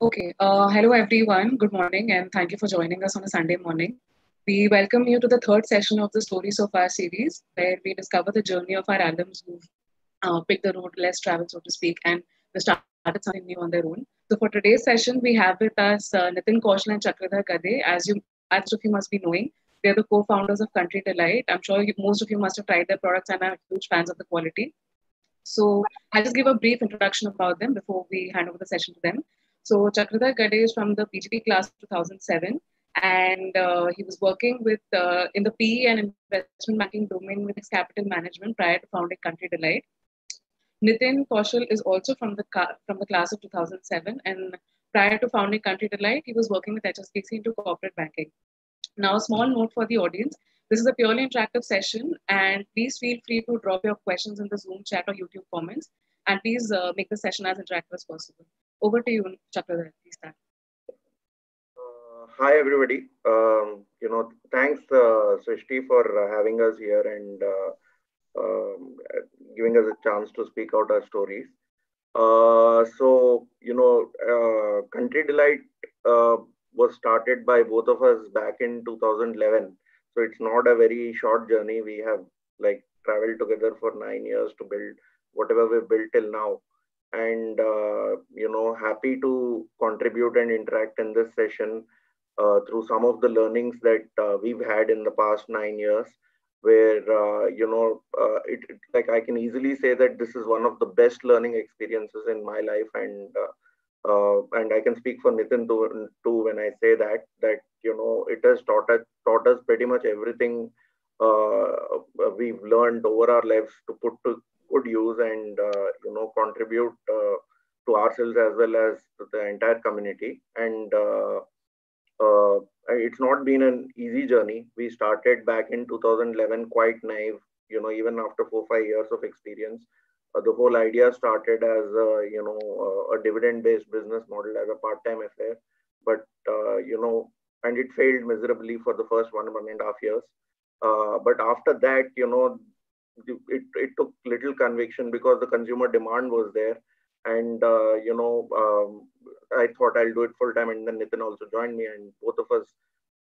Okay. Hello, everyone. Good morning, and thank you for joining us on a Sunday morning. We welcome you to the third session of the Stories of Our series, where we discover the journey of our alums who've picked the road less traveled, so to speak, and they started something new on their own. So, for today's session, we have with us Nitin Kaushal and Chakradhar Kade. As most of you must be knowing, they're the co-founders of Country Delight. I'm sure most of you must have tried their products and are huge fans of the quality. So I'll just give a brief introduction about them before we hand over the session to them. So Chakradhar Gade is from the PGP class of 2007, and he was working with in the PE and investment banking domain with Capital Management prior to founding Country Delight. Nitin Kaushal is also from the class of 2007, and prior to founding Country Delight, he was working with HSBC into corporate banking. Now, a small note for the audience. This is a purely interactive session, and please feel free to drop your questions in the Zoom chat or YouTube comments. And please make the session as interactive as possible. Over to you, Chakradhar. Please start. Hi, everybody. Thanks, Srishti, for having us here and giving us a chance to speak out our stories. Country Delight was started by both of us back in 2011. So it's not a very short journey. We have traveled together for 9 years to build whatever we've built till now. And, happy to contribute and interact in this session through some of the learnings that we've had in the past 9 years, where I can easily say that this is one of the best learning experiences in my life, and I can speak for Nitin too when I say that it has taught us pretty much everything we've learned over our lives to put to good use and contribute to ourselves as well as to the entire community. And it's not been an easy journey. We started back in 2011 quite naive, even after 4-5 years of experience. The whole idea started as a dividend-based business model as a part-time affair, but and it failed miserably for the first 1.5 years. But after that, it took little conviction because the consumer demand was there, and I thought I'll do it full time, and then Nitin also joined me, and both of us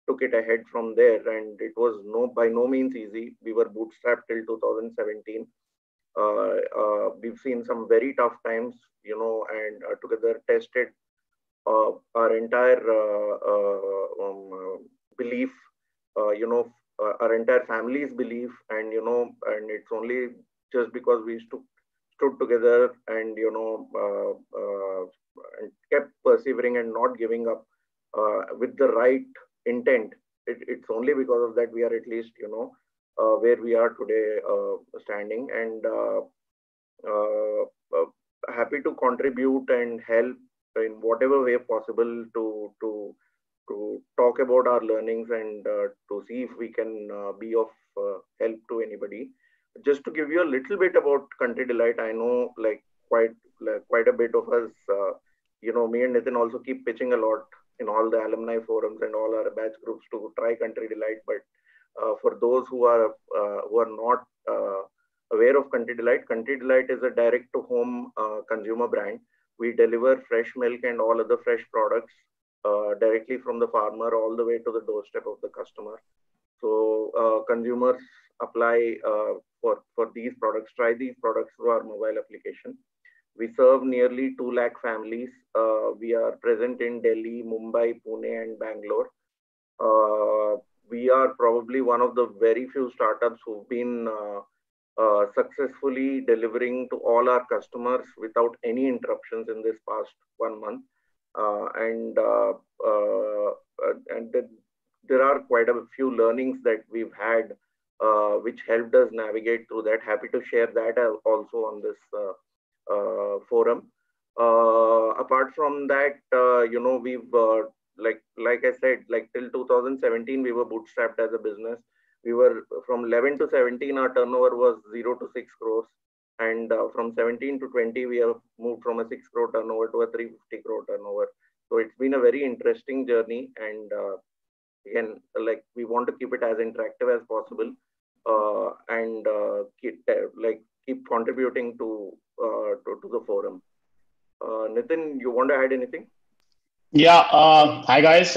took it ahead from there. And it was by no means easy. We were bootstrapped till 2017. We've seen some very tough times, and together tested our entire belief, our entire family's belief, and and it's only just because we stood together and and kept persevering and not giving up with the right intent. It's only because of that we are at least where we are today standing, and happy to contribute and help in whatever way possible to talk about our learnings and to see if we can be of help to anybody. Just to give you a little bit about Country Delight, I know quite a bit of us, me and Nitin also keep pitching a lot in all the alumni forums and all our batch groups to try Country Delight. But for those who are not aware of Country Delight is a direct-to-home consumer brand. We deliver fresh milk and all other fresh products directly from the farmer all the way to the doorstep of the customer. So consumers apply for these products, try these products through our mobile application. We serve nearly 2 lakh families. We are present in Delhi, Mumbai, Pune, and Bangalore. We are probably one of the very few startups who've been successfully delivering to all our customers without any interruptions in this past 1 month. There are quite a few learnings that we've had, which helped us navigate through that. Happy to share that also on this forum. Apart from that, we've like I said, till 2017 we were bootstrapped as a business. We were from 11 to 17, our turnover was 0 to 6 crores, and from 17 to 20 we have moved from a 6 crore turnover to a 350 crore turnover. So it's been a very interesting journey, and again, we want to keep it as interactive as possible, and keep contributing to the forum. Nitin, you want to add anything? Yeah, hi guys.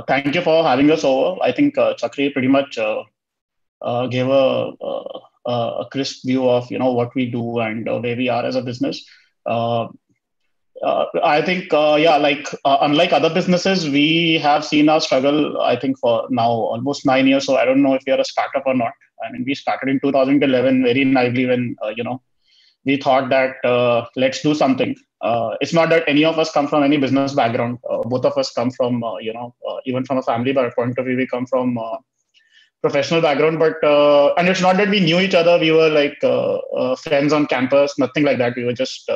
Thank you for having us over. I think Chakri pretty much gave a crisp view of what we do and where we are as a business. Uh, I think yeah, like unlike other businesses, we have seen our struggle. I think for now almost 9 years. So I don't know if we are a startup or not. I mean, we started in 2011 very naively when we thought that let's do something. It's not that any of us come from any business background. Both of us come from, even from a family point of view, we come from professional background. But and it's not that we knew each other. We were like friends on campus, nothing like that. We were just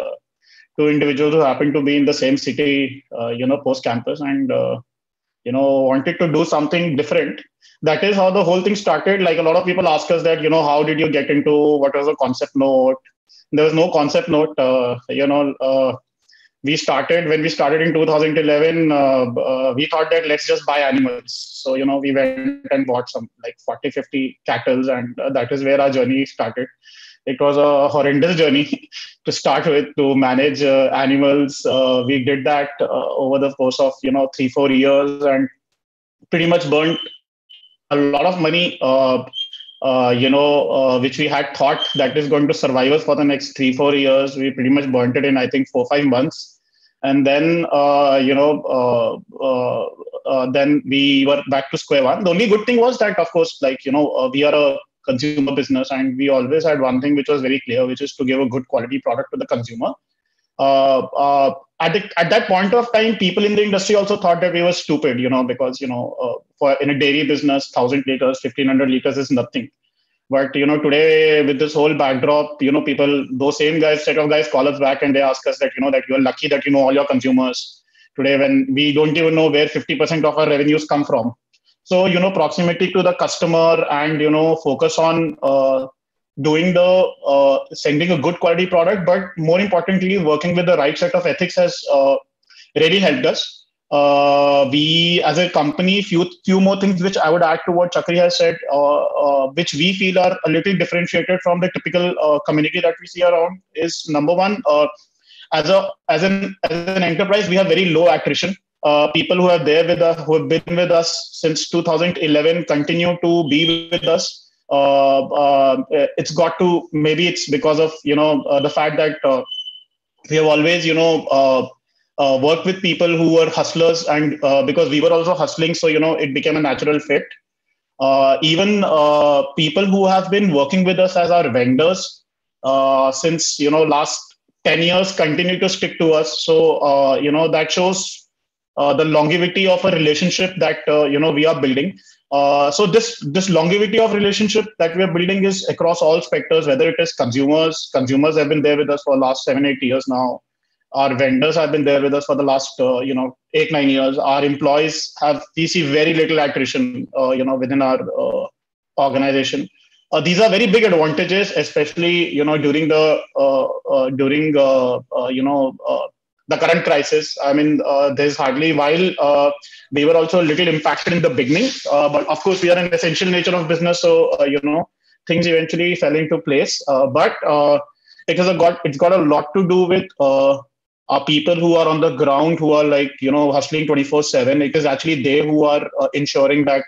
two individuals who happened to be in the same city, post campus, and wanted to do something different. That is how the whole thing started. Like a lot of people ask us that, how did you get into, what was the concept note? There was no concept note. When we started in 2011, we thought that let's just buy animals. So, we went and bought some like 40, 50 cattles, and that is where our journey started. It was a horrendous journey to start with, to manage animals. We did that over the course of 3, 4 years, and pretty much burnt a lot of money, which we had thought that is going to survive us for the next 3, 4 years. We pretty much burnt it in, I think, 4, 5 months. And then, then we were back to square one. The only good thing was that, of course, like, we are a consumer business, and we always had one thing which was very clear, which is to give a good quality product to the consumer. At that point of time, people in the industry also thought that we were stupid, because for in a dairy business, 1,000 liters, 1,500 liters is nothing. But today with this whole backdrop, people, those same guys, set of guys, call us back and they ask us that that you're lucky that you know all your consumers today, when we don't even know where 50% of our revenues come from. So proximity to the customer and focus on doing the sending a good quality product, but more importantly, working with the right set of ethics has really helped us. We, as a company, few more things which I would add to what Chakri has said, which we feel are a little differentiated from the typical community that we see around, is number one, as an enterprise, we have very low attrition. People who are there with us, who have been with us since 2011, continue to be with us. It's got to, maybe it's because of the fact that we have always worked with people who were hustlers, and because we were also hustling, so it became a natural fit. Even people who have been working with us as our vendors since last 10 years continue to stick to us. So that shows the longevity of a relationship that we are building. So this longevity of relationship that we are building is across all specters, whether it is consumers. Consumers have been there with us for the last 7, 8 years now. Our vendors have been there with us for the last 8, 9 years. Our employees have, we see very little attrition within our organization. These are very big advantages, especially during the current crisis. I mean, there's hardly, while we were also a little impacted in the beginning, but of course we are an essential nature of business, so things eventually fell into place. But it's got a lot to do with people who are on the ground, who are like hustling 24/7. It is actually they who are ensuring that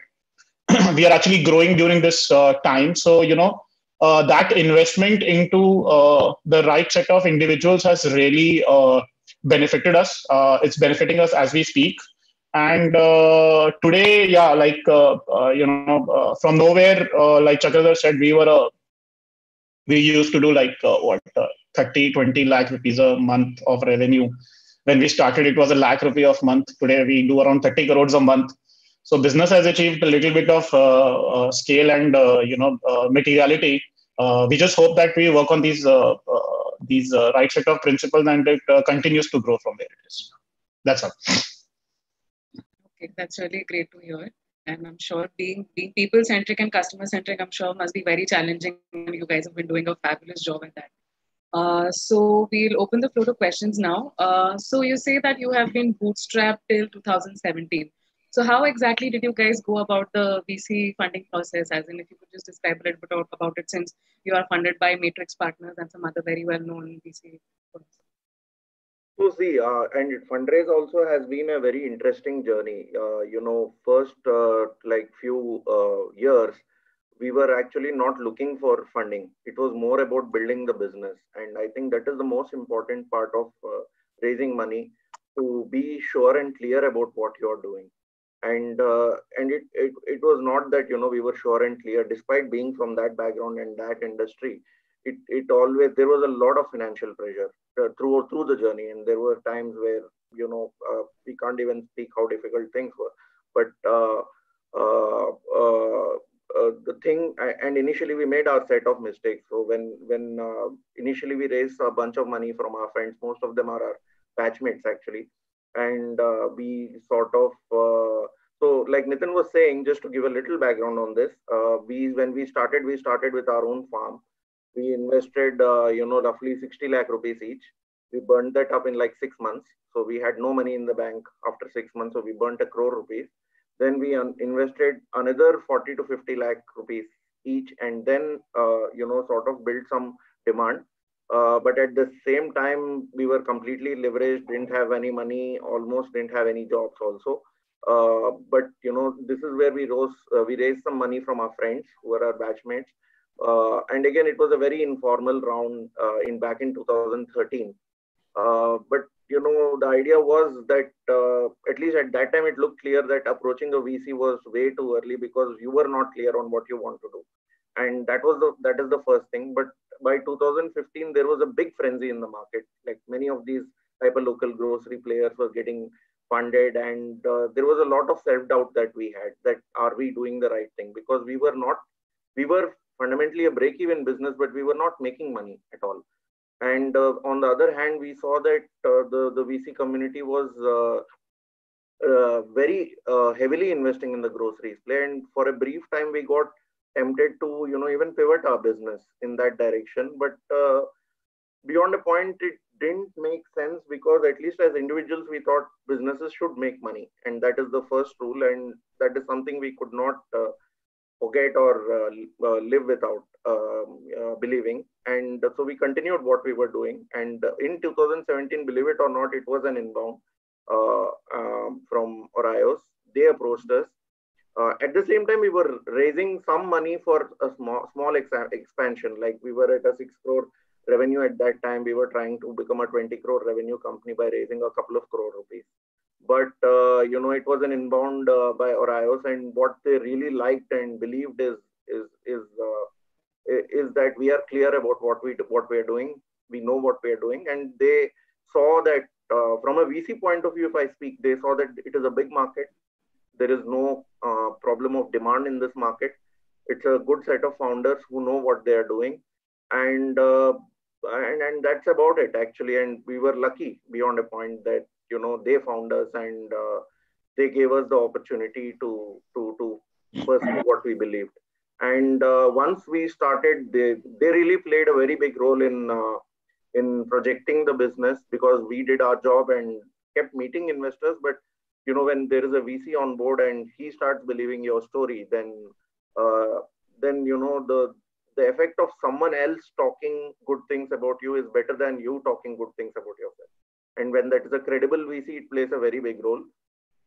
we are actually growing during this time. So that investment into the right set of individuals has really benefited us. It's benefiting us as we speak. And today, yeah, like from nowhere, like Chakradhar said, we used to do like 30, 20 lakh rupees a month of revenue. When we started, it was a lakh rupee of month. Today we do around 30 crores a month. So business has achieved a little bit of scale and materiality. We just hope that we work on these right set of principles, and it continues to grow from where it is. That's all. Okay, that's really great to hear. And I'm sure being people centric and customer centric, I'm sure must be very challenging, and you guys have been doing a fabulous job at that. So we'll open the floor to questions now. So you say that you have been bootstrapped till 2017. So how exactly did you guys go about the VC funding process? As in, if you could just describe a little bit about it, since you are funded by Matrix Partners and some other very well-known VC firms. So see, and fundraise also has been a very interesting journey. First like few years, we were actually not looking for funding. It was more about building the business, and I think that is the most important part of raising money, to be sure and clear about what you are doing. And it was not that we were sure and clear, despite being from that background and that industry. It always, there was a lot of financial pressure through the journey, and there were times where we can't even speak how difficult things were. But uh, uh, the thing, and initially we made our set of mistakes. So when initially we raised a bunch of money from our friends, most of them are our batchmates actually, and we sort of so like Nitin was saying, just to give a little background on this, we when we started with our own farm. We invested roughly 60 lakh rupees each. We burned that up in like 6 months. So we had no money in the bank after 6 months. So we burnt a crore rupees. Then we invested another 40 to 50 lakh rupees each, and then sort of built some demand. But at the same time, we were completely leveraged, didn't have any money, almost didn't have any jobs also. But this is where we raised some money from our friends who were our batchmates. And again, it was a very informal round in back in 2013. But the idea was that at least at that time, it looked clear that approaching a VC was way too early, because you were not clear on what you want to do, and that is the first thing. But by 2015, there was a big frenzy in the market. Like many of these hyper-local grocery players were getting funded, and there was a lot of self-doubt that we had, that are we doing the right thing? Because we were fundamentally a break-even business, but we were not making money at all. And on the other hand, we saw that the VC community was very heavily investing in the groceries play. And for a brief time, we got tempted to, even pivot our business in that direction. But beyond a point, it didn't make sense, because at least as individuals, we thought businesses should make money. And that is the first rule. And that is something we could not forget or live without believing. And so we continued what we were doing. And in 2017, believe it or not, it was an inbound from Orios. They approached us. At the same time, we were raising some money for a small expansion. Like we were at a 6 crore revenue at that time. We were trying to become a 20 crore revenue company by raising a couple of crore rupees. But it was an inbound by Orios, and what they really liked and believed is that we are clear about what we are doing. We know what we are doing, and they saw that from a VC point of view, if I speak, they saw that it is a big market. There is no problem of demand in this market. It's a good set of founders who know what they are doing, and that's about it actually. And we were lucky beyond a point that they found us, and they gave us the opportunity to pursue what we believed. And once we started, they really played a very big role in projecting the business, because we did our job and kept meeting investors. But when there is a VC on board and he starts believing your story, then the effect of someone else talking good things about you is better than you talking good things about yourself. And when that is a credible VC, it plays a very big role.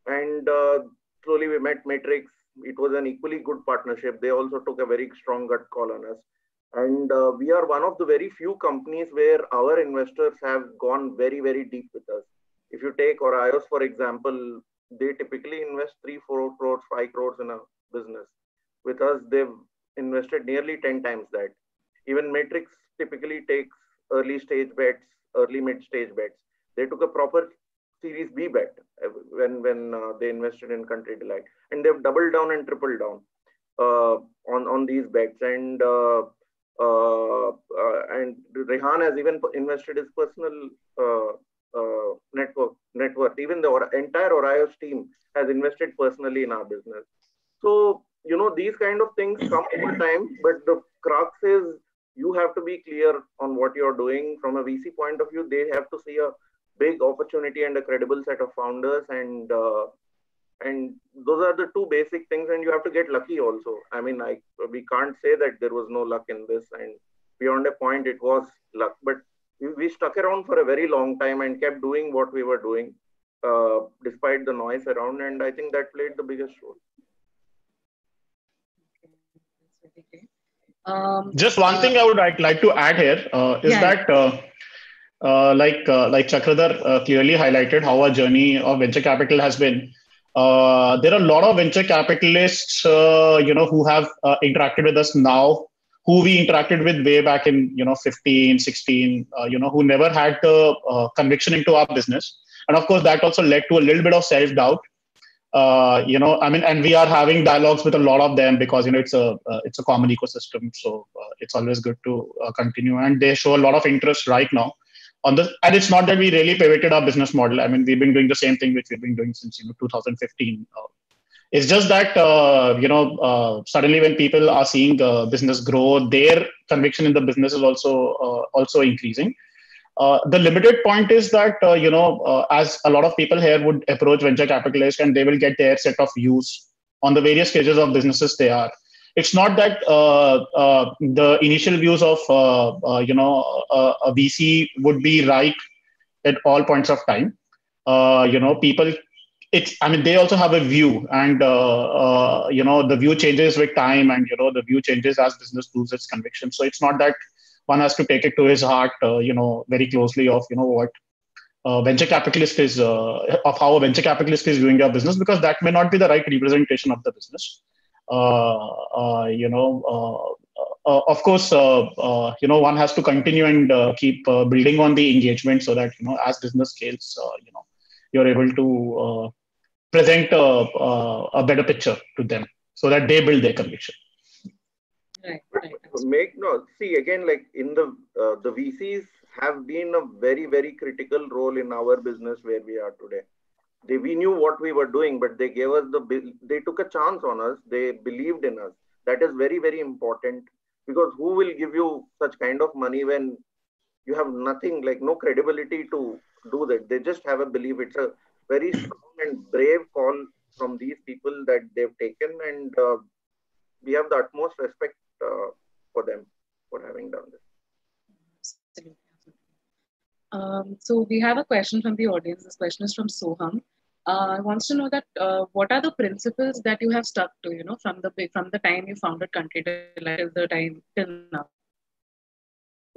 And slowly we met Matrix. It was an equally good partnership. They also took a very strong gut call on us. And we are one of the very few companies where our investors have gone very, very deep with us. If you take Orios, for example, they typically invest 3, 4 crores, 5 crores in a business. With us, they've invested nearly 10 times that. Even Matrix typically takes early stage bets, early mid stage bets. They took a proper Series B bet when they invested in Country Delight, and they've doubled down and tripled down on these bets. And Rehan has even invested his personal net worth. Even the entire Orios team has invested personally in our business. So these kind of things come over time, but the crux is you have to be clear on what you're doing. From a VC point of view, they have to see a big opportunity and a credible set of founders, and those are the two basic things. And you have to get lucky also. I mean, we can't say that there was no luck in this, and beyond a point, it was luck. But we we stuck around for a very long time and kept doing what we were doing, despite the noise around. And I think that played the biggest role. Just one thing I would like to add here is that like Chakradhar clearly highlighted how our journey of venture capital has been. There are a lot of venture capitalists, who have interacted with us now, who we interacted with way back in 15, 16, who never had the conviction into our business, and of course that also led to a little bit of self-doubt. And we are having dialogues with a lot of them because it's a common ecosystem, so it's always good to continue, and they show a lot of interest right now on this. And it's not that we really pivoted our business model. I mean, we've been doing the same thing which we've been doing since 2015. It's just that suddenly when people are seeing business grow, their conviction in the business is also increasing. The limited point is that, as a lot of people here would approach venture capitalists and they will get their set of views on the various stages of businesses they are. It's not that the initial views of, a VC would be right at all points of time. People, they also have a view, and, the view changes with time, and, the view changes as business proves its conviction. So it's not that one has to take it to his heart, very closely of, what venture capitalist is, of how a venture capitalist is doing their business, because that may not be the right representation of the business. Of course, one has to continue and keep building on the engagement so that, as business scales, you're able to present a better picture to them so that they build their conviction. Right. See, again, like in the VCs have been a very, very critical role in our business where we are today. We knew what we were doing, but they gave us they took a chance on us. They believed in us. That is very, very important, because who will give you such kind of money when you have nothing, like no credibility to do that? They just have a belief. It's a very strong and brave call from these people that they've taken, and we have the utmost respect for them for having done this. Absolutely. So we have a question from the audience. This question is from Soham. Wants to know that what are the principles that you have stuck to, from the time you founded Country Delight till now?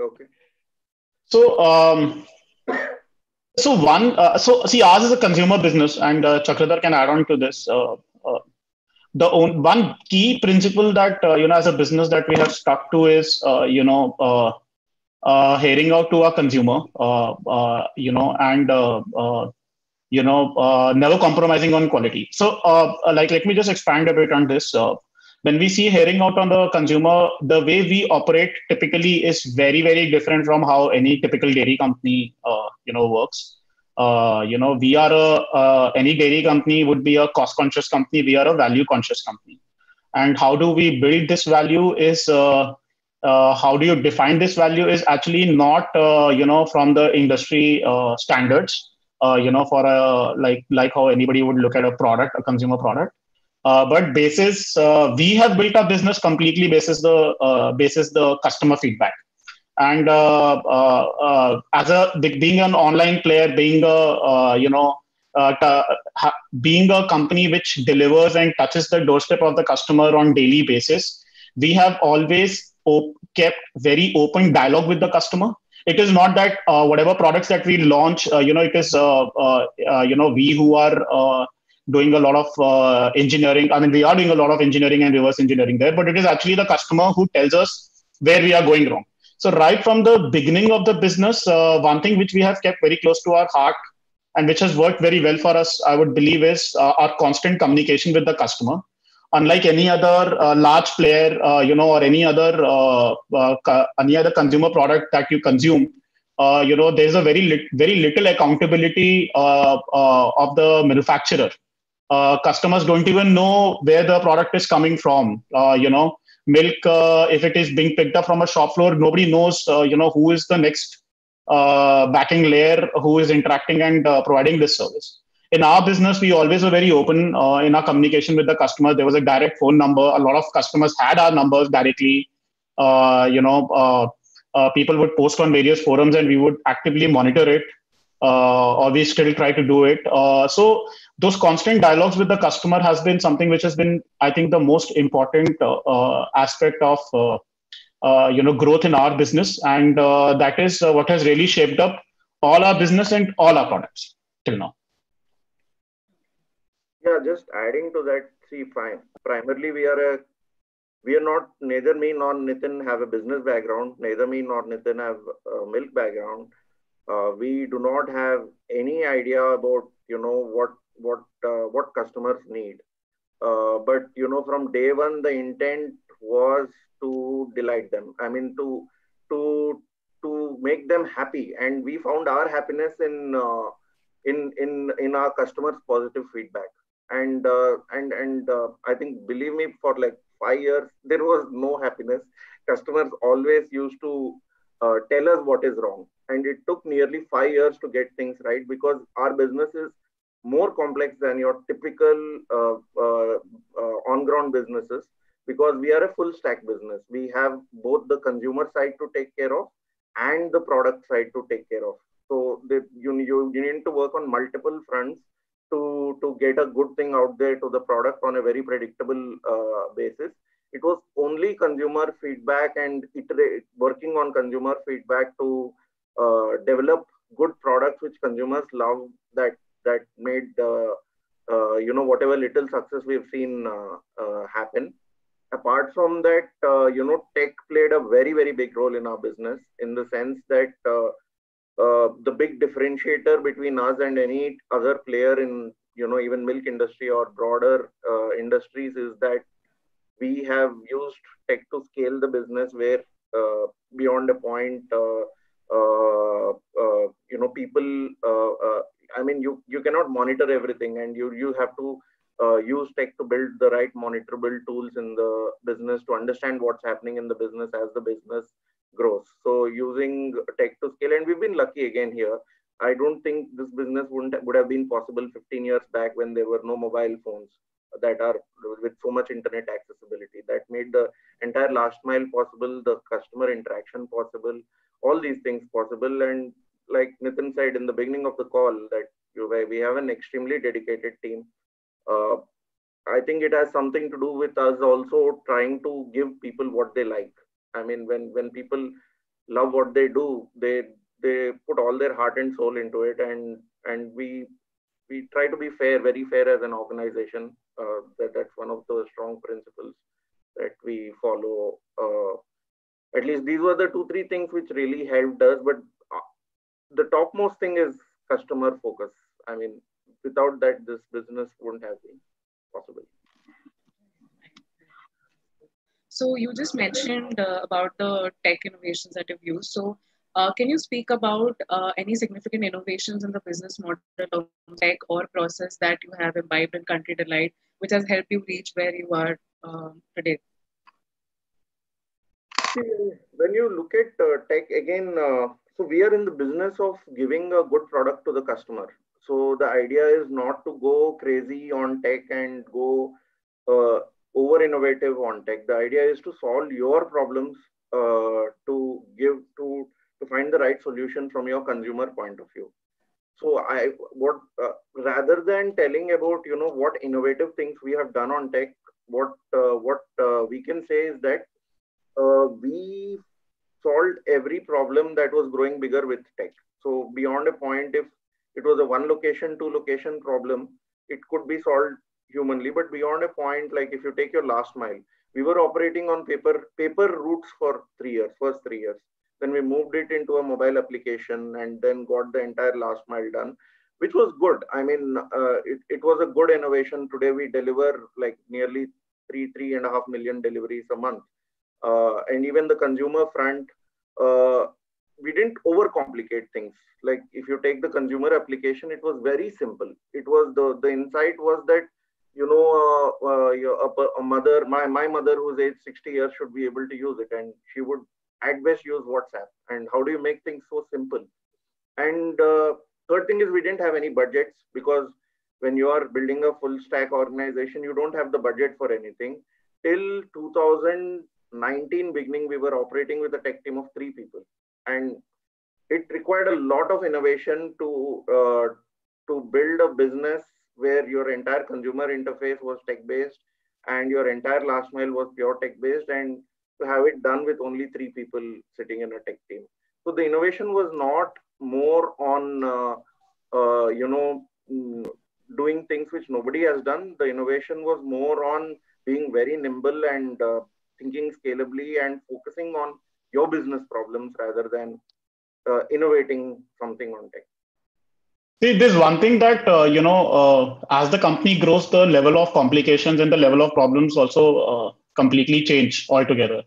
Okay. So see, ours is a consumer business, and Chakradhar can add on to this. One key principle that as a business that we have stuck to is hearing out to our consumer, never compromising on quality. So let me just expand a bit on this. When we see hearing out on the consumer, the way we operate typically is very, very different from how any typical dairy company works. We are any dairy company would be a cost conscious company. We are a value conscious company. And how do we build this value is, how do you define this value is actually not, from the industry standards, for like how anybody would look at a product, a consumer product. But we have built our business completely basis the customer feedback. And being an online player, being a company which delivers and touches the doorstep of the customer on daily basis, we have always kept very open dialogue with the customer. It is not that whatever products that we launch, it is we who are doing a lot of engineering. I mean, we are doing a lot of engineering and reverse engineering there, but it is actually the customer who tells us where we are going wrong. So right from the beginning of the business, one thing which we have kept very close to our heart and which has worked very well for us, I would believe, is our constant communication with the customer. Unlike any other large player, or any other consumer product that you consume, there's a very little accountability of the manufacturer. Customers don't even know where the product is coming from. Milk, if it is being picked up from a shop floor, nobody knows, who is the next backing layer who is interacting and providing this service. In our business, we always were very open in our communication with the customer. There was a direct phone number. A lot of customers had our numbers directly. people would post on various forums and we would actively monitor it, or we still try to do it. So those constant dialogues with the customer has been something which has been, I think, the most important aspect of growth in our business, and that is what has really shaped up all our business and all our products till now. Yeah, just adding to that, see, fine. Primarily, we are not, neither me nor Nitin have a business background, neither me nor Nitin have a milk background. We do not have any idea about, what customers need. But, from day one, the intent was to delight them. I mean, to make them happy. And we found our happiness in our customers' positive feedback. And I think, believe me, for like 5 years, there was no happiness. Customers always used to tell us what is wrong. And it took nearly 5 years to get things right, because our business is more complex than your typical on-ground businesses, because we are a full stack business. We have both the consumer side to take care of and the product side to take care of. So you need to work on multiple fronts to get a good thing out there to the product on a very predictable basis. It was only consumer feedback and working on consumer feedback to develop good products which consumers love, that made whatever little success we've seen happen. Apart from that, tech played a very, very big role in our business, in the sense that the big differentiator between us and any other player in, even milk industry or broader industries, is that we have used tech to scale the business where beyond a point, people, I mean, you cannot monitor everything, and you have to use tech to build the right monitorable tools in the business to understand what's happening in the business as the business grows. So using tech to scale, and we've been lucky again here. I don't think this business would have been possible 15 years back, when there were no mobile phones that are with so much internet accessibility. That made the entire last mile possible, the customer interaction possible, all these things possible. And like Nitin said in the beginning of the call, that we have an extremely dedicated team. I think it has something to do with us also trying to give people what they like. I mean, when people love what they do, they put all their heart and soul into it, and we try to be fair, very fair as an organization. That's one of the strong principles that we follow. At least these were the 2-3 things which really helped us. But the topmost thing is customer focus. I mean, without that, this business wouldn't have been possible. So you just mentioned about the tech innovations that you've used. So can you speak about any significant innovations in the business model of tech or process that you have imbibed in Country Delight, which has helped you reach where you are today? When you look at tech again, so we are in the business of giving a good product to the customer. So the idea is not to go crazy on tech and go over innovative on tech. The idea is to solve your problems, to find the right solution from your consumer point of view. So rather than telling about what innovative things we have done on tech, what we can say is that we solved every problem that was growing bigger with tech. So beyond a point, if it was a 1 location, 2 location problem, it could be solved humanly. But beyond a point, like if you take your last mile, we were operating on paper routes for 3 years, first 3 years. Then we moved it into a mobile application and then got the entire last mile done, which was good. I mean, it was a good innovation. Today we deliver like nearly 3.5 million deliveries a month. And even the consumer front, we didn't overcomplicate things. Like if you take the consumer application, it was very simple. It was the insight was that, a mother, my mother who's aged 60 years should be able to use it, and she would at best use WhatsApp. And how do you make things so simple? And third thing is, we didn't have any budgets, because when you are building a full stack organization, you don't have the budget for anything. Till 2019, 19 beginning, we were operating with a tech team of 3 people. And it required a lot of innovation to build a business where your entire consumer interface was tech-based and your entire last mile was pure tech-based, and to have it done with only 3 people sitting in a tech team. So the innovation was not more on, doing things which nobody has done. The innovation was more on being very nimble and thinking scalably and focusing on your business problems rather than innovating something on tech. See, there's one thing that, as the company grows, the level of complications and the level of problems also completely change altogether.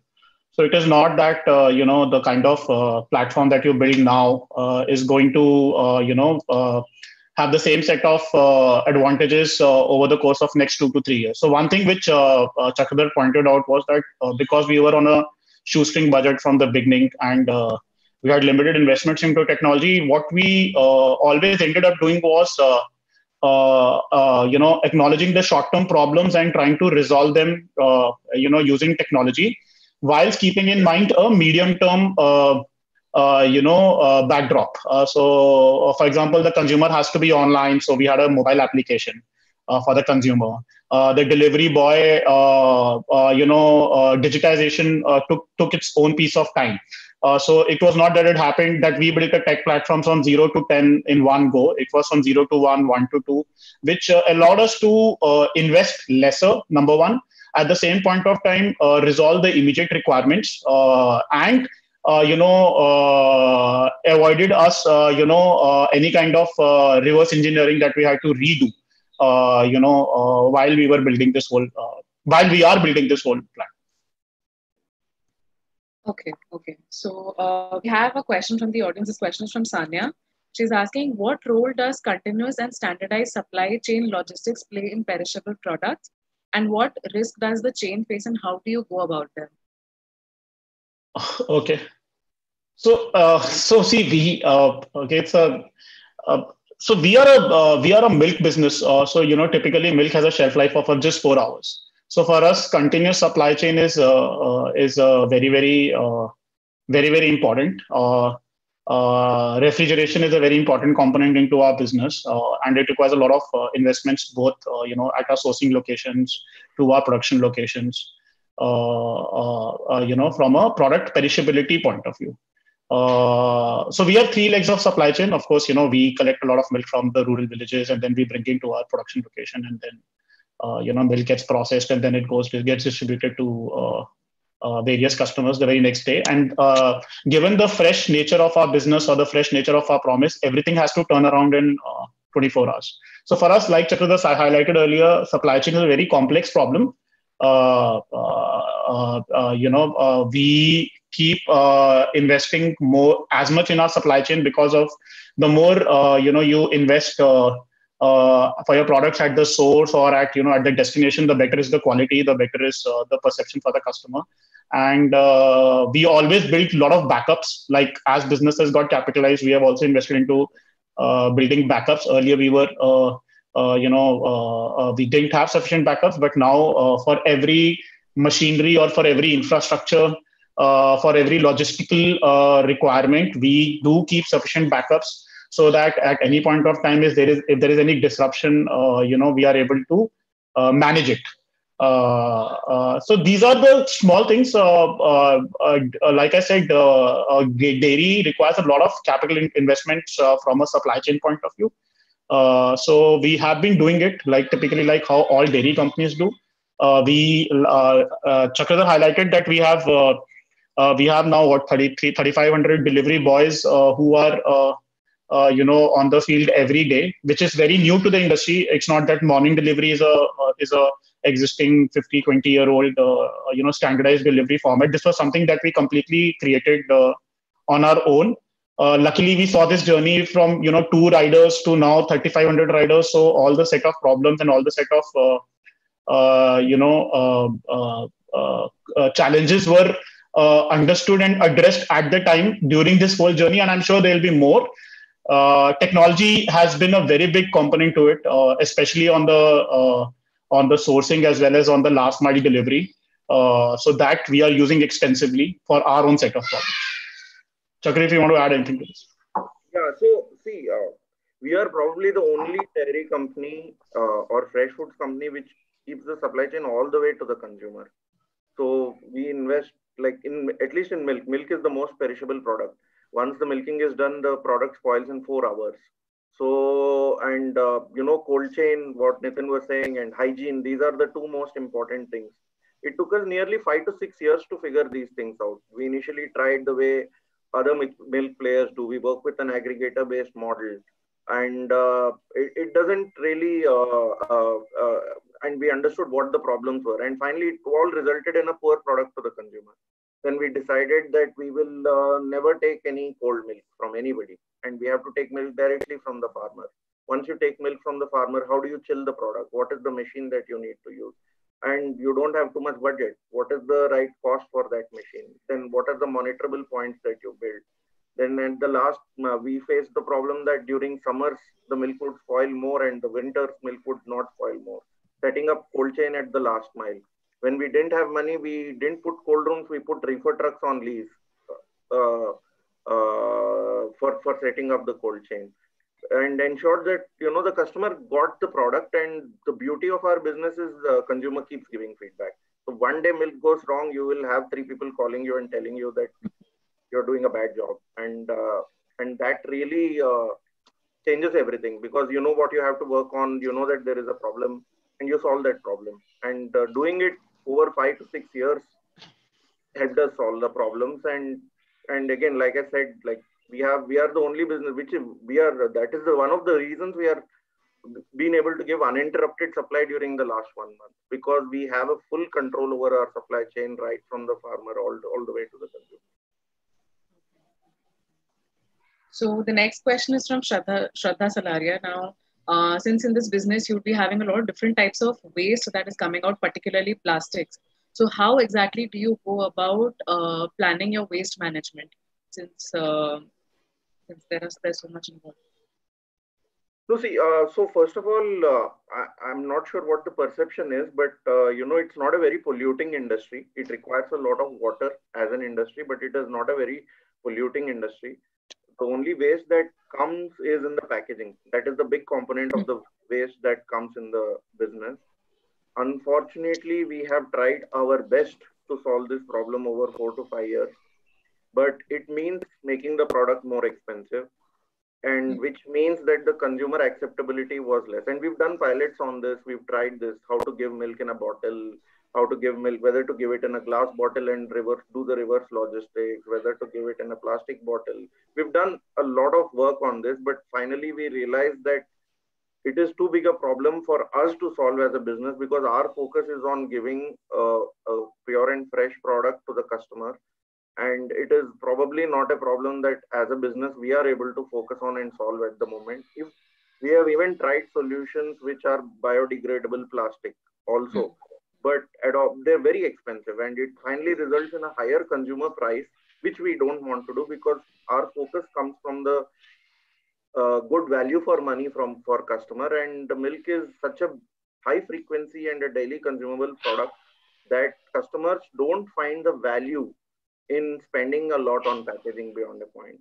So it is not that, the kind of platform that you build now is going to, have the same set of advantages over the course of next 2 to 3 years. So one thing which Chakradhar pointed out was that because we were on a shoestring budget from the beginning and we had limited investments into technology, what we always ended up doing was, acknowledging the short-term problems and trying to resolve them, using technology, whilst keeping in mind a medium-term backdrop. For example, the consumer has to be online. So we had a mobile application for the consumer. The delivery boy, digitization took its own piece of time. So it was not that it happened that we built a tech platform from 0 to 10 in one go. It was from 0 to 1, 1 to 2, which allowed us to invest lesser, number one. At the same point of time, resolve the immediate requirements and avoided us, any kind of reverse engineering that we had to redo, while we are building this whole plan. Okay. So we have a question from the audience. This question is from Sanya. She's asking, what role does continuous and standardized supply chain logistics play in perishable products? And what risk does the chain face and how do you go about them? Okay. So see, so we are a milk business. So typically milk has a shelf life of just 4 hours. So for us, continuous supply chain is very very important. Refrigeration is a very important component into our business, and it requires a lot of investments, both at our sourcing locations to our production locations. From a product perishability point of view. So we have 3 legs of supply chain. Of course, we collect a lot of milk from the rural villages and then we bring it to our production location, and then, milk gets processed and then it gets distributed to various customers the very next day. And given the fresh nature of our business or the fresh nature of our promise, everything has to turn around in 24 hours. So for us, like Chakradhar highlighted earlier, supply chain is a very complex problem. We keep investing as much in our supply chain because of the more you invest for your products at the source or at the destination, the better is the quality, the better is the perception for the customer. And we always built a lot of backups. Like as businesses got capitalized, we have also invested into building backups. Earlier we were we didn't have sufficient backups, but now for every machinery or for every infrastructure, for every logistical requirement, we do keep sufficient backups so that at any point of time, if there is any disruption, we are able to manage it. So these are the small things. Like I said, dairy requires a lot of capital investments from a supply chain point of view. So we have been doing it typically like how all dairy companies do. Chakradhar highlighted that we have now 3,500 delivery boys who are on the field every day, which is very new to the industry. It's not that morning delivery is a existing 50, 20-year-old standardized delivery format. This was something that we completely created on our own. Luckily, we saw this journey from 2 riders to now 3,500 riders. So all the set of problems and all the set of challenges were understood and addressed at the time during this whole journey, and I'm sure there'll be more. Technology has been a very big component to it, especially on the sourcing as well as on the last mile delivery. So that we are using extensively for our own set of products. Chakri, if you want to add anything to this. Yeah, so see, we are probably the only dairy company or fresh foods company which keeps the supply chain all the way to the consumer. So we invest like in at least in milk. Milk is the most perishable product. Once the milking is done, the product spoils in 4 hours. So and cold chain, what Nitin was saying, and hygiene. These are the two most important things. It took us nearly 5 to 6 years to figure these things out. We initially tried the way other milk players do. We work with an aggregator-based model, and it doesn't really. And we understood what the problems were, and finally, it all resulted in a poor product to the consumer. Then we decided that we will never take any cold milk from anybody, and we have to take milk directly from the farmer. Once you take milk from the farmer, how do you chill the product? What is the machine that you need to use? And you don't have too much budget. What is the right cost for that machine? Then what are the monitorable points that you build? Then at the last, we faced the problem that during summers, the milk would spoil more and the winters, milk would not spoil more. Setting up cold chain at the last mile. When we didn't have money, we didn't put cold rooms, we put reefer trucks on lease for setting up the cold chain. And ensured that, the customer got the product, and the beauty of our business is the consumer keeps giving feedback. So one day milk goes wrong, you will have 3 people calling you and telling you that you're doing a bad job. And that really changes everything, because you know what you have to work on, you know that there is a problem, and you solve that problem. And doing it over 5 to 6 years helped us solve the problems. And again, like I said, like we are the only business that is one of the reasons we are being able to give uninterrupted supply during the last 1 month, because we have a full control over our supply chain, right from the farmer all the way to the consumer. So the next question is from Shraddha Salaria. Now, since in this business you'd be having a lot of different types of waste that is coming out, particularly plastics. So how exactly do you go about planning your waste management, since there's so much involved? So see, so first of all, I'm not sure what the perception is, but it's not a very polluting industry. It requires a lot of water as an industry, but it is not a very polluting industry. The only waste that comes is in the packaging. That is the big component of the waste that comes in the business. Unfortunately, we have tried our best to solve this problem over 4 to 5 years, but it means making the product more expensive, and which means that the consumer acceptability was less. And we've done pilots on this. We've tried this, how to give milk in a bottle, how to give milk, whether to give it in a glass bottle and do the reverse logistics, whether to give it in a plastic bottle. We've done a lot of work on this, but finally we realized that it is too big a problem for us to solve as a business, because our focus is on giving a pure and fresh product to the customer. And it is probably not a problem that as a business we are able to focus on and solve at the moment. If we have even tried solutions which are biodegradable plastic also, but they're very expensive, and it finally results in a higher consumer price, which we don't want to do, because our focus comes from the good value for money for customer. And the milk is such a high frequency and a daily consumable product that customers don't find the value in spending a lot on packaging beyond a point.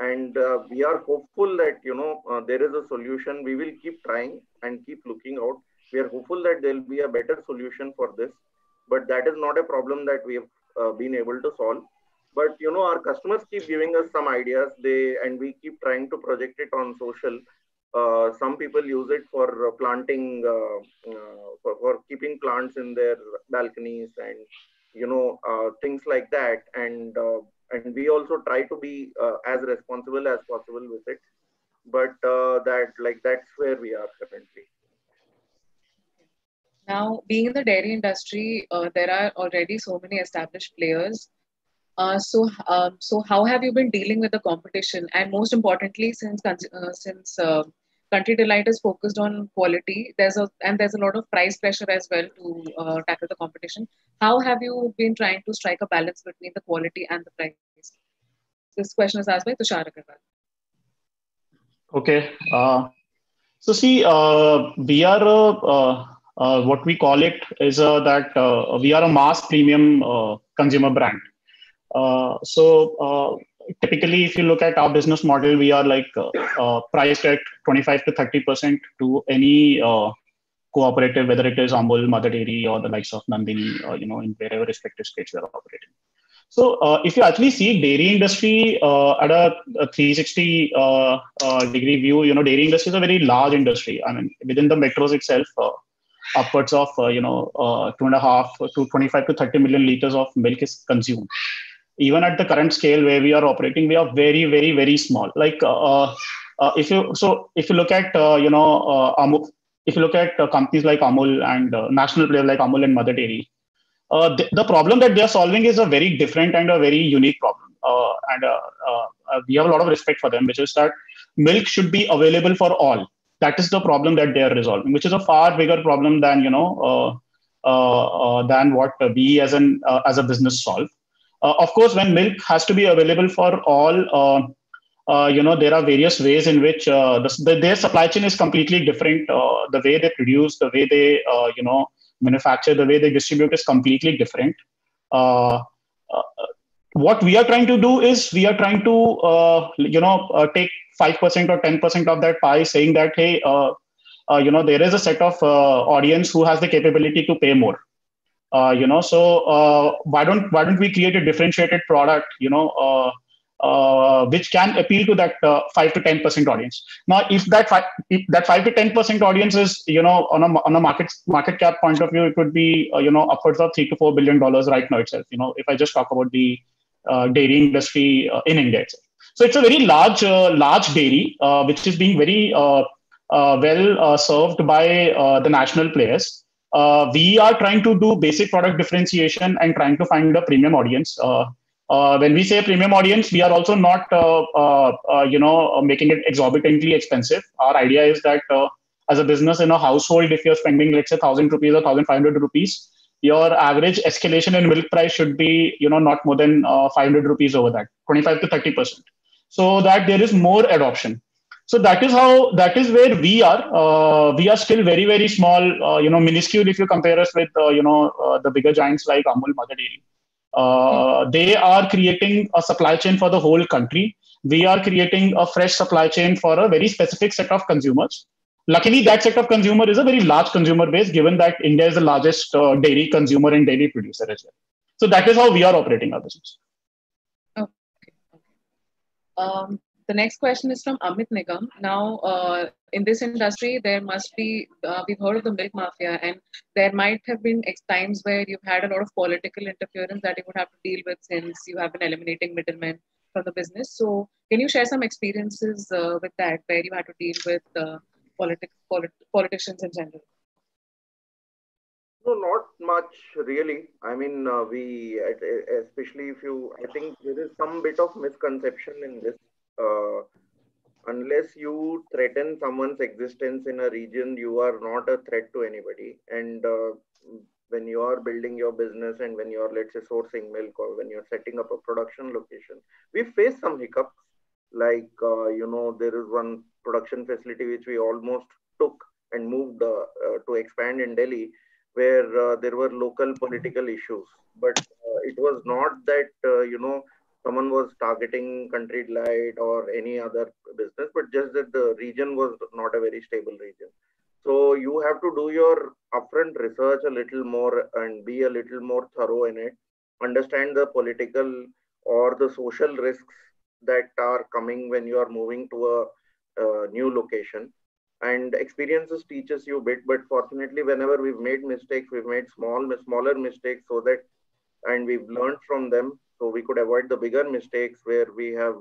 And we are hopeful that there is a solution. We will keep trying and keep looking out. We are hopeful that there will be a better solution for this, but that is not a problem that we have been able to solve. But our customers keep giving us some ideas, and we keep trying to project it on social. Some people use it for planting, for keeping plants in their balconies, and things like that. And we also try to be as responsible as possible with it. But that's where we are currently. Now, being in the dairy industry, there are already so many established players. So how have you been dealing with the competition? And most importantly, since Country Delight is focused on quality, there's a lot of price pressure as well to tackle the competition. How have you been trying to strike a balance between the quality and the price? This question is asked by Tushar Agarwal. Okay. So see, we are What we call it is that we are a mass premium consumer brand. Typically, if you look at our business model, we are like priced at 25 to 30% to any cooperative, whether it is Amul, Mother Dairy, or the likes of Nandini, in wherever respective states we are operating. So if you actually see dairy industry at a 360 degree view, dairy industry is a very large industry. I mean, within the metros itself, upwards of 2.5 to 25 to 30 million liters of milk is consumed. Even at the current scale where we are operating, we are very, very, very small. Like if you look at Amul, if you look at companies like Amul and national players like Amul and Mother Dairy, the problem that they are solving is a very different and a very unique problem. We have a lot of respect for them, which is that milk should be available for all. That is the problem that they are resolving, which is a far bigger problem than than what we as a business solve. Of course, when milk has to be available for all, there are various ways in which their supply chain is completely different. The way they produce, the way they manufacture, the way they distribute is completely different. What we are trying to do is we are trying to take 5% or 10% of that pie, saying that hey, there is a set of audience who has the capability to pay more. Why don't we create a differentiated product, which can appeal to that 5 to 10% audience. Now, if that 5 to 10% audience is, on a market cap point of view, it would be, upwards of $3 to $4 billion right now itself. If I just talk about the dairy industry in India itself. So it's a very large dairy, which is being very well served by the national players. We are trying to do basic product differentiation and trying to find a premium audience. When we say premium audience, we are also not, making it exorbitantly expensive. Our idea is that as a business in a household, if you're spending, let's say, 1,000 rupees or 1,500 rupees, your average escalation in milk price should be, not more than 500 rupees over that, 25 to 30%, so that there is more adoption. So that is where we are. We are still very, very small, minuscule if you compare us with, the bigger giants like Amul, Mother Dairy. They are creating a supply chain for the whole country. We are creating a fresh supply chain for a very specific set of consumers. Luckily, that set of consumer is a very large consumer base, given that India is the largest dairy consumer and dairy producer as well. So that is how we are operating our business. Okay. The next question is from Amit Nigam. Now, in this industry, there must be, we've heard of the milk mafia, and there might have been times where you've had a lot of political interference that you would have to deal with, since you have been eliminating middlemen from the business. So can you share some experiences with that, where you had to deal with politicians in general? No, not much really. I mean, especially I think there is some bit of misconception in this. Unless you threaten someone's existence in a region, you are not a threat to anybody. And when you are building your business and when you're, let's say, sourcing milk, or when you're setting up a production location, we face some hiccups. Like, there is one production facility which we almost took and moved to expand in Delhi, where there were local political issues. But it was not that, someone was targeting Country Delight or any other business, but just that the region was not a very stable region. So you have to do your upfront research a little more and be a little more thorough in it. Understand the political or the social risks that are coming when you are moving to a new location. And experiences teaches you a bit, but fortunately, whenever we've made mistakes, we've made smaller mistakes, and we've learned from them. So we could avoid the bigger mistakes where we have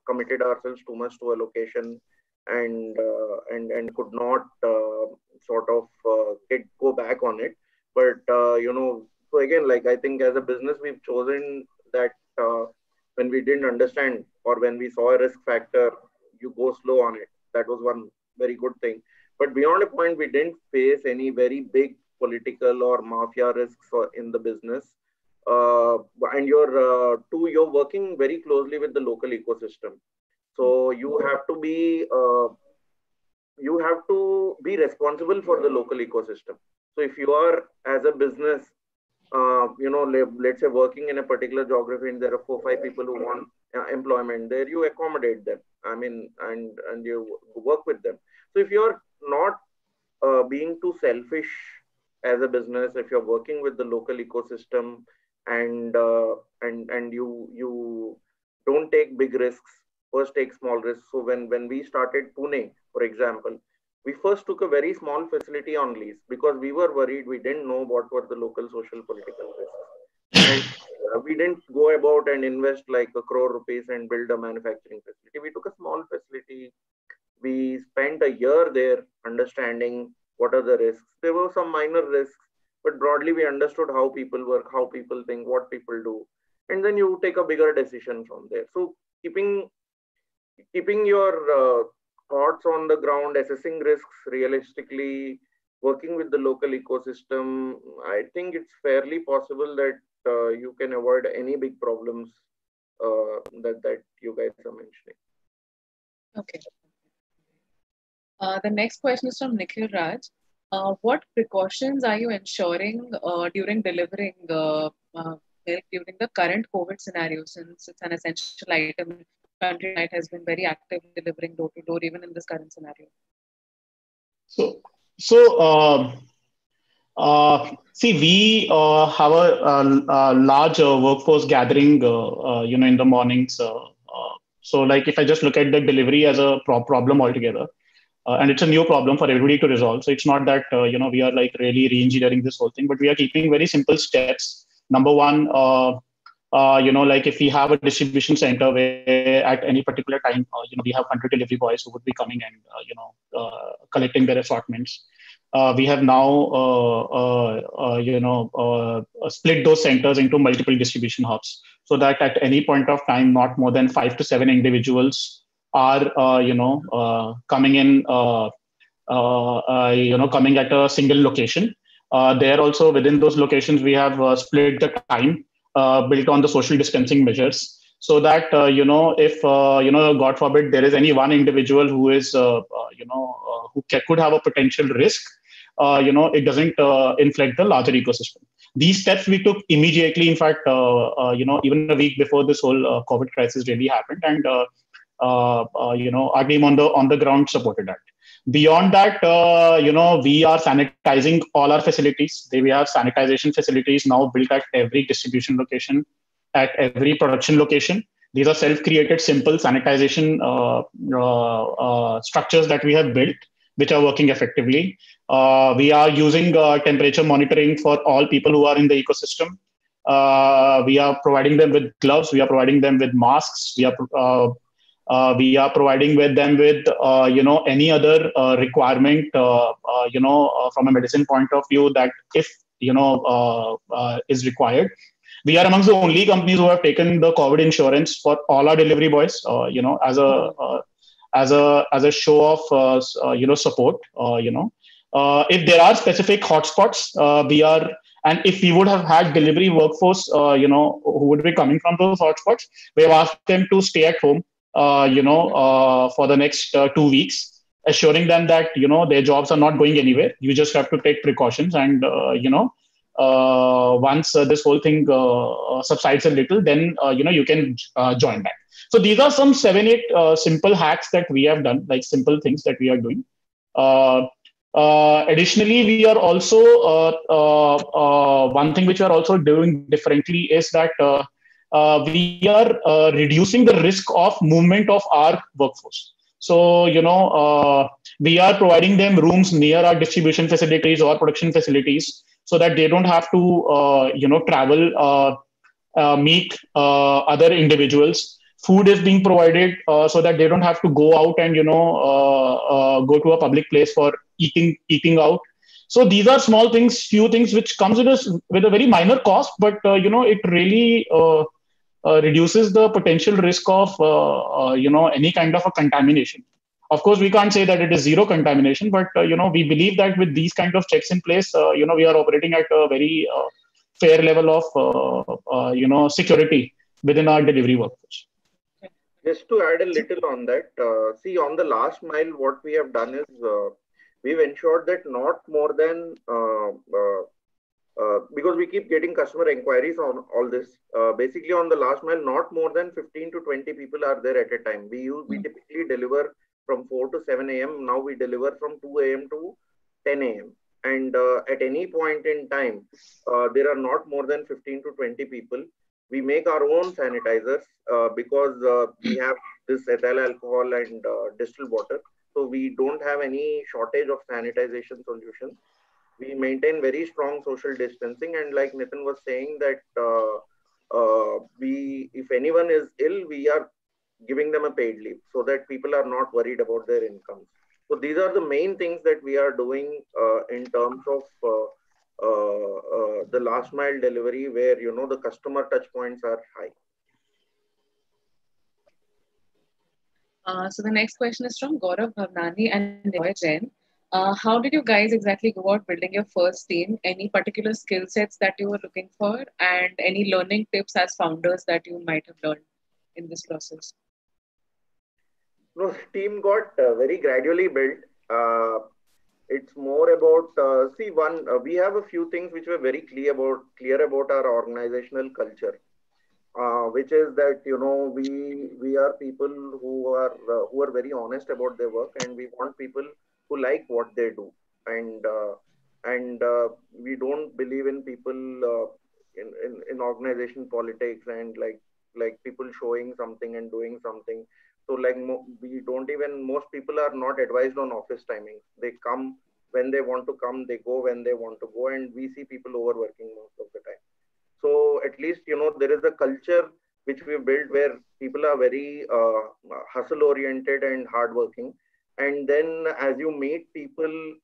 committed ourselves too much to a location and could not go back on it. But so again, like, I think as a business, we've chosen that when we didn't understand or when we saw a risk factor, you go slow on it. That was one very good thing. But beyond a point, we didn't face any very big political or mafia risks in the business. And you're working very closely with the local ecosystem. So you have to be responsible for the local ecosystem. So if you are as a business, let's say working in a particular geography and there are 4 or 5 people who want employment there, you accommodate them. I mean, and you work with them. So if you're not being too selfish as a business, if you're working with the local ecosystem and you don't take big risks, first take small risks. So when we started Pune, for example, we first took a very small facility on lease because we were worried. We didn't know what were the local social political risks, and we didn't go about and invest like 1 crore rupees and build a manufacturing facility. We took a small facility. We spent a year there understanding what are the risks. There were some minor risks, but broadly we understood how people work, how people think, what people do, and then you take a bigger decision from there. So keeping your thoughts on the ground, assessing risks realistically, working with the local ecosystem, I think it's fairly possible that you can avoid any big problems that you guys are mentioning. Okay. The next question is from Nikhil Raj. What precautions are you ensuring during delivering milk during the current COVID scenario, since it's an essential item? Countryside has been very active in delivering door to door even in this current scenario. See, we have a large workforce gathering, in the mornings. So, like, if I just look at the delivery as a problem altogether, and it's a new problem for everybody to resolve. So it's not that, we are like really re-engineering this whole thing, but we are keeping very simple steps. Number one, like if we have a distribution center where at any particular time, we have 100 delivery boys who would be coming and, collecting their assortments. We have now, split those centers into multiple distribution hubs so that at any point of time, not more than 5 to 7 individuals are, coming in, coming at a single location. There also within those locations, we have split the time built on the social distancing measures so that, if, God forbid, there is any one individual who is, who could have a potential risk, it doesn't inflect the larger ecosystem. These steps we took immediately. In fact, even a week before this whole COVID crisis really happened, and our team on the ground supported that. Beyond that, we are sanitizing all our facilities. We have sanitization facilities now built at every distribution location, at every production location. These are self-created, simple sanitization structures that we have built, which are working effectively. We are using temperature monitoring for all people who are in the ecosystem. We are providing them with gloves. We are providing them with masks. We are providing them with any other requirement from a medicine point of view that if is required. We are amongst the only companies who have taken the COVID insurance for all our delivery boys, as a show of support. If there are specific hotspots, and if we would have had delivery workforce, who would be coming from those hotspots, we have asked them to stay at home, for the next 2 weeks, assuring them that, their jobs are not going anywhere. You just have to take precautions. And, once this whole thing subsides a little, then, you can join back. So these are some 7-8 simple hacks that we have done, like simple things that we are doing. Additionally, we are also, one thing which we are also doing differently is that we are reducing the risk of movement of our workforce. So, we are providing them rooms near our distribution facilities or production facilities so that they don't have to, travel, meet other individuals. Food is being provided so that they don't have to go out and, go to a public place for eating out. So these are small things, few things which comes with a very minor cost, but, it really reduces the potential risk of, any kind of a contamination. Of course, we can't say that it is zero contamination, but, we believe that with these kind of checks in place, we are operating at a very fair level of, security within our delivery workforce. Just to add a little on that, see, on the last mile, what we have done is we've ensured that not more than because we keep getting customer inquiries on all this. Basically, on the last mile, not more than 15 to 20 people are there at a time. We typically deliver from 4 to 7 a.m. Now we deliver from 2 a.m. to 10 a.m. And at any point in time, there are not more than 15 to 20 people. We make our own sanitizers because we have this ethyl alcohol and distilled water. So we don't have any shortage of sanitization solutions. We maintain very strong social distancing, and like Nitin was saying that if anyone is ill, we are giving them a paid leave so that people are not worried about their incomes. So these are the main things that we are doing in terms of the last mile delivery, where the customer touch points are high. So the next question is from Gaurav Bhavnani and Niloy Jain. How did you guys exactly go about building your first team? Any particular skill sets that you were looking for, and any learning tips as founders that you might have learned in this process? No, the team got very gradually built. It's more about we have a few things which were very clear about our organizational culture, which is that we are people who are very honest about their work, and we want people who like what they do, and we don't believe in people in organization politics and like people showing something and doing something. So we don't even, most people are not advised on office timings. They come when they want to come, they go when they want to go, and we see people overworking most of the time. So at least, there is a culture which we built where people are very hustle oriented and hardworking. And then as you meet people,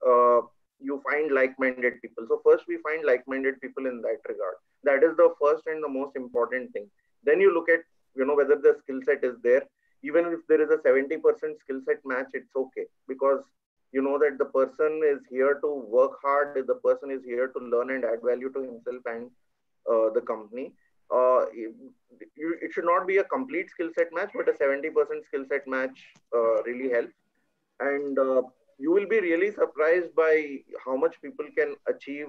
you find like-minded people. So first we find like-minded people in that regard. That is the first and the most important thing. Then you look at, whether the skill set is there. Even if there is a 70% skill set match, it's okay, because you know that the person is here to work hard, the person is here to learn and add value to himself and the company. It should not be a complete skill set match, but a 70% skill set match really helps. And you will be really surprised by how much people can achieve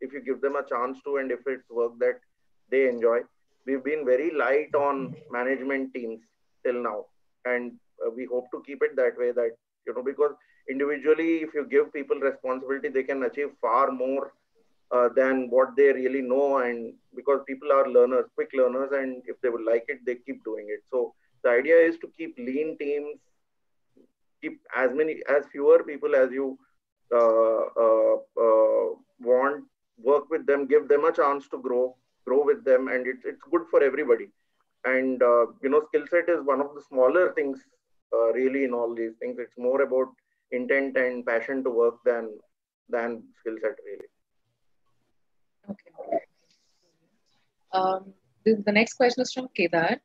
if you give them a chance to, and if it's work that they enjoy. We've been very light on management teams till now, and we hope to keep it that way, that because individually, if you give people responsibility, they can achieve far more than what they really know. And because people are learners, quick learners, and if they would like it, they keep doing it. So the idea is to keep lean teams, keep as fewer people as you want, work with them, give them a chance to grow with them, and it's good for everybody. And skill set is one of the smaller things really in all these things. It's more about intent and passion to work than skill set really. Okay. The next question is from Kedar.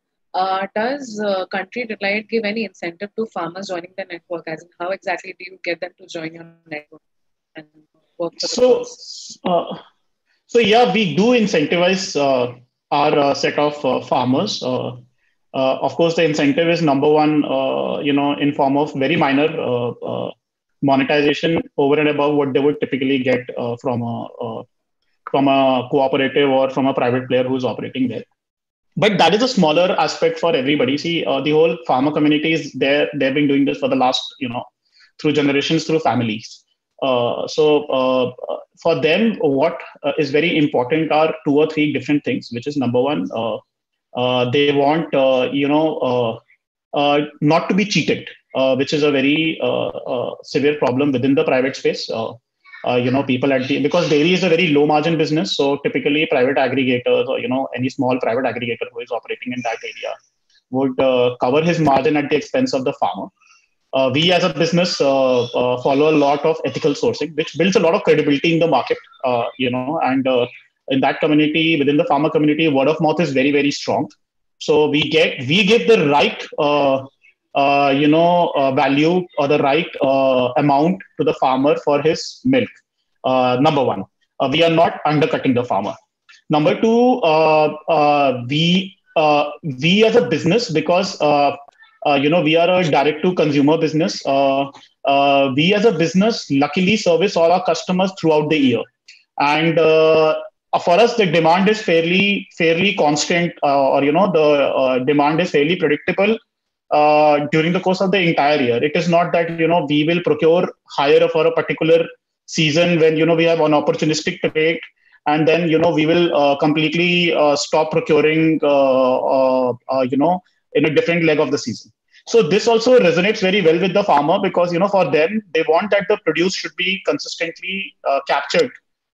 Does Country Delight give any incentive to farmers joining the network? As in, how exactly do you get them to join your network and work for the cause? So yeah, we do incentivize our set of farmers. Of course, the incentive is number one, in form of very minor monetization over and above what they would typically get from a cooperative or from a private player who's operating there. But that is a smaller aspect for everybody. See, the whole farmer community is there. They've been doing this for the last, through generations, through families. So for them, what is very important are 2 or 3 different things, which is number one, they want, not to be cheated, which is a very severe problem within the private space. People because dairy is a very low margin business. So typically private aggregators or, any small private aggregator who is operating in that area would cover his margin at the expense of the farmer. We as a business follow a lot of ethical sourcing, which builds a lot of credibility in the market, and in that community, within the farmer community, word of mouth is very, very strong. So we give the right, value or the right amount to the farmer for his milk. Number one, we are not undercutting the farmer. Number two, we as a business, because we are a direct to consumer business. we as a business luckily service all our customers throughout the year. And for us, the demand is fairly constant, or the demand is fairly predictable during the course of the entire year. It is not that we will procure higher for a particular season when we have an opportunistic trade, and then we will completely stop procuring in a different leg of the season. So this also resonates very well with the farmer, because for them, they want that the produce should be consistently captured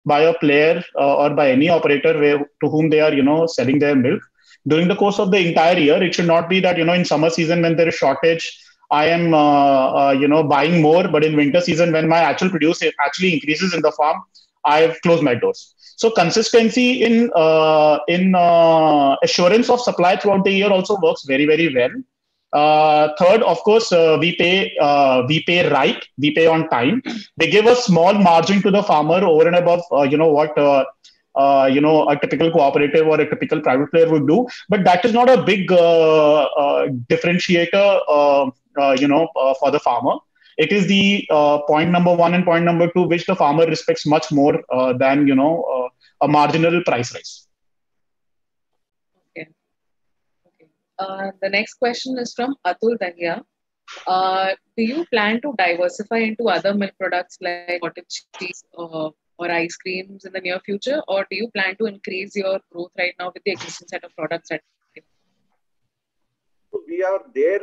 by a player or by any operator to whom they are selling their milk during the course of the entire year. It should not be that in summer season when there is shortage, I am buying more, but in winter season when my actual produce actually increases in the farm, I've closed my doors. So consistency in assurance of supply throughout the year also works very, very well. Third, of course, we pay right. We pay on time. They give a small margin to the farmer over and above, what a typical cooperative or a typical private player would do. But that is not a big differentiator, for the farmer. It is the point number one and point number two, which the farmer respects much more than a marginal price rise. Okay. The next question is from Atul Dahiya. Do you plan to diversify into other milk products like cottage cheese or ice creams in the near future, or do you plan to increase your growth right now with the existing set of products that we are there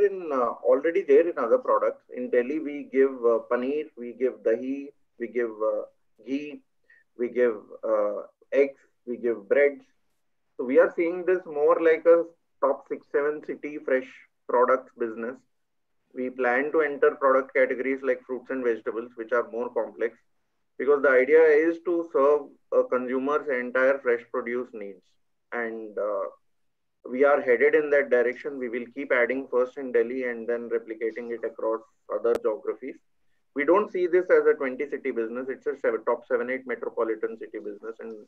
already there in other products. In Delhi, we give paneer, we give dahi, we give ghee, we give eggs, we give breads. So we are seeing this more like a top 6-7 city fresh products business. We plan to enter product categories like fruits and vegetables, which are more complex, because the idea is to serve a consumer's entire fresh produce needs. And we are headed in that direction. We will keep adding first in Delhi and then replicating it across other geographies. We don't see this as a 20-city business. It's a top 7-8 metropolitan city business. And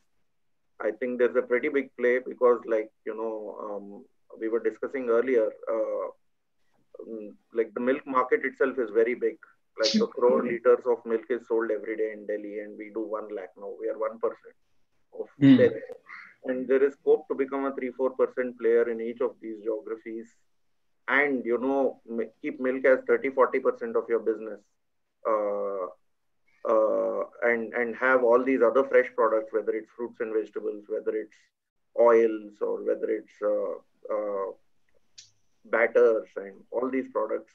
I think there's a pretty big play because, like, we were discussing earlier, like the milk market itself is very big. Like 1 crore liters of milk is sold every day in Delhi, and we do 1 lakh now. We are 1% of Delhi. And there is scope to become a 3-4% player in each of these geographies, and keep milk as 30-40% of your business, and have all these other fresh products, whether it's fruits and vegetables, whether it's oils, or whether it's batters, and all these products.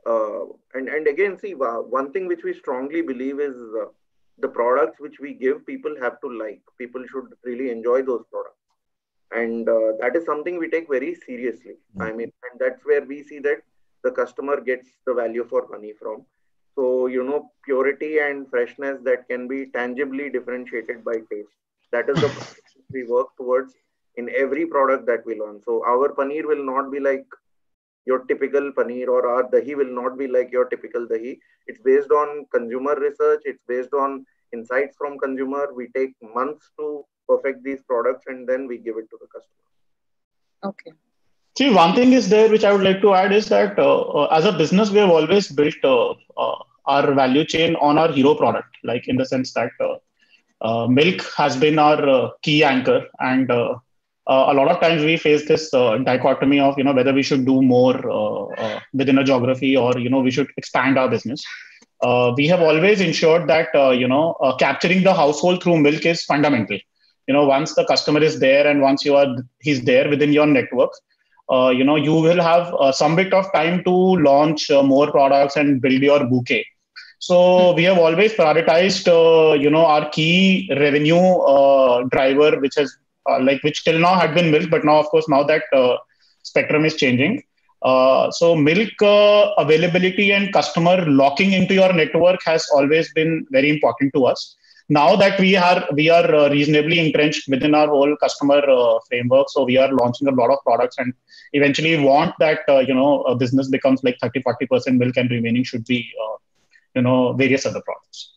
And again, see, one thing which we strongly believe is the products which we give, people have to like. People should really enjoy those products. And that is something we take very seriously. I mean, and that's where we see that the customer gets the value for money from. So, purity and freshness that can be tangibly differentiated by taste. That is the we work towards in every product that we launch. So our paneer will not be like your typical paneer, or our dahi will not be like your typical dahi. It's based on consumer research. It's based on insights from consumer. We take months to perfect these products, and then we give it to the customer. Okay. See, one thing is there which I would like to add is that as a business, we have always built our value chain on our hero product, like in the sense that milk has been our key anchor, and a lot of times we face this dichotomy of whether we should do more within a geography, or we should expand our business. We have always ensured that capturing the household through milk is fundamental. Once the customer is there and once he's there within your network, you will have some bit of time to launch more products and build your bouquet. So we have always prioritized, our key revenue driver, which till now had been milk, but now, of course, now that spectrum is changing. So milk availability and customer locking into your network has always been very important to us. Now that we are reasonably entrenched within our whole customer framework, so we are launching a lot of products, and eventually want that a business becomes like 30-40% milk, and remaining should be various other products.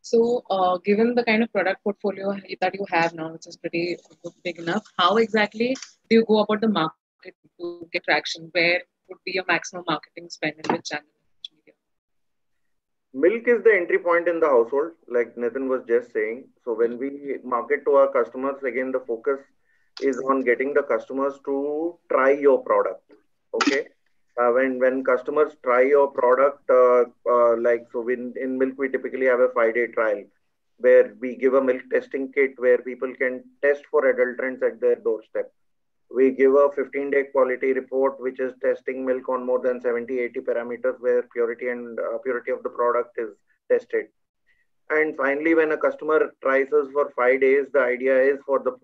So, given the kind of product portfolio that you have now, which is pretty big enough, how exactly do you go about the market to get traction? Where would be your maximum marketing spend, in which channel? Milk is the entry point in the household, like Nitin was just saying. So when we market to our customers, again, the focus is on getting the customers to try your product. Okay. When customers try your product, like so in milk, we typically have a 5-day trial where we give a milk testing kit where people can test for adulterants at their doorstep. We give a 15-day quality report, which is testing milk on more than 70, 80 parameters where purity and purity of the product is tested. And finally, when a customer tries us for 5 days, the idea is for the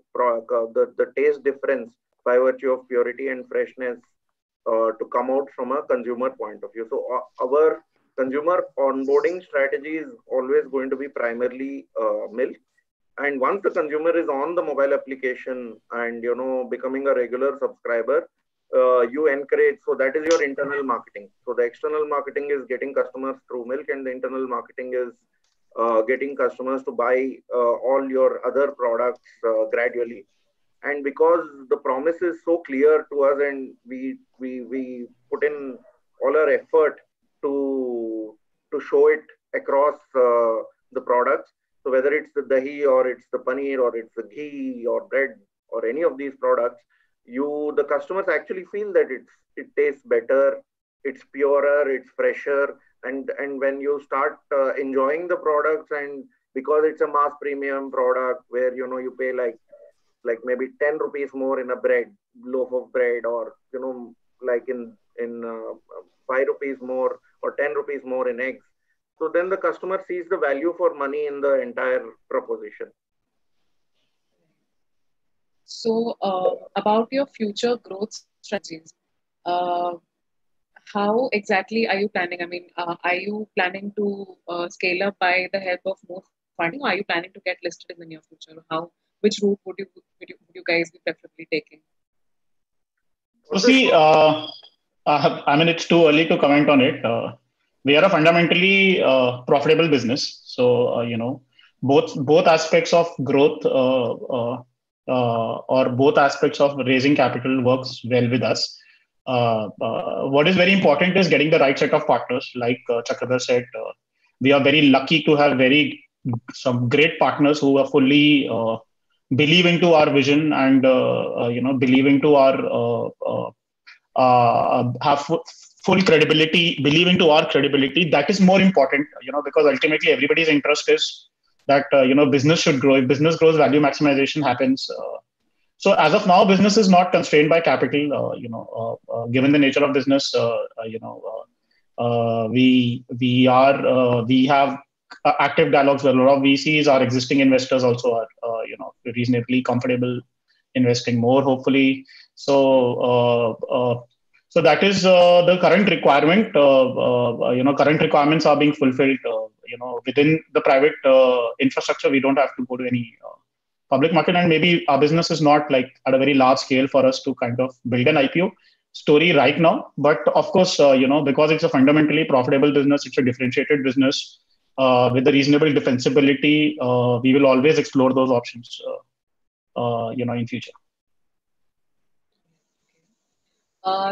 taste difference by virtue of purity and freshness to come out from a consumer point of view. So our consumer onboarding strategy is always going to be primarily milk. And once the consumer is on the mobile application and becoming a regular subscriber, you encourage. So that is your internal marketing. So the external marketing is getting customers through milk, and the internal marketing is getting customers to buy all your other products gradually. And because the promise is so clear to us, and we put in all our effort to show it across the products. So whether it's the dahi or it's the paneer or it's the ghee or bread or any of these products, the customers actually feel that it tastes better, it's purer, it's fresher, and when you start enjoying the products, and because it's a mass premium product where you pay like maybe 10 rupees more in a loaf of bread, or like in 5 rupees more or 10 rupees more in eggs. So then the customer sees the value for money in the entire proposition. So about your future growth strategies, how exactly are you planning? I mean, are you planning to scale up by the help of more funding, or are you planning to get listed in the near future? Which route would you guys be preferably taking? So see, I mean, it's too early to comment on it. We are a fundamentally profitable business. So, both aspects of growth or both aspects of raising capital works well with us. What is very important is getting the right set of partners. Like Chakradhar said, we are very lucky to have some great partners who are fully believe into our vision and believe into our have full credibility, believe into our credibility. That is more important, because ultimately everybody's interest is that business should grow. If business grows, value maximization happens. So as of now, business is not constrained by capital. Given the nature of business, we have active dialogues with a lot of VCs. Our existing investors also are reasonably comfortable investing more, hopefully. So that is the current requirement. Current requirements are being fulfilled. Within the private infrastructure, we don't have to go to any public market, and maybe our business is not like at a very large scale for us to kind of build an IPO story right now. But of course, because it's a fundamentally profitable business, it's a differentiated business with a reasonable defensibility. We will always explore those options, in future.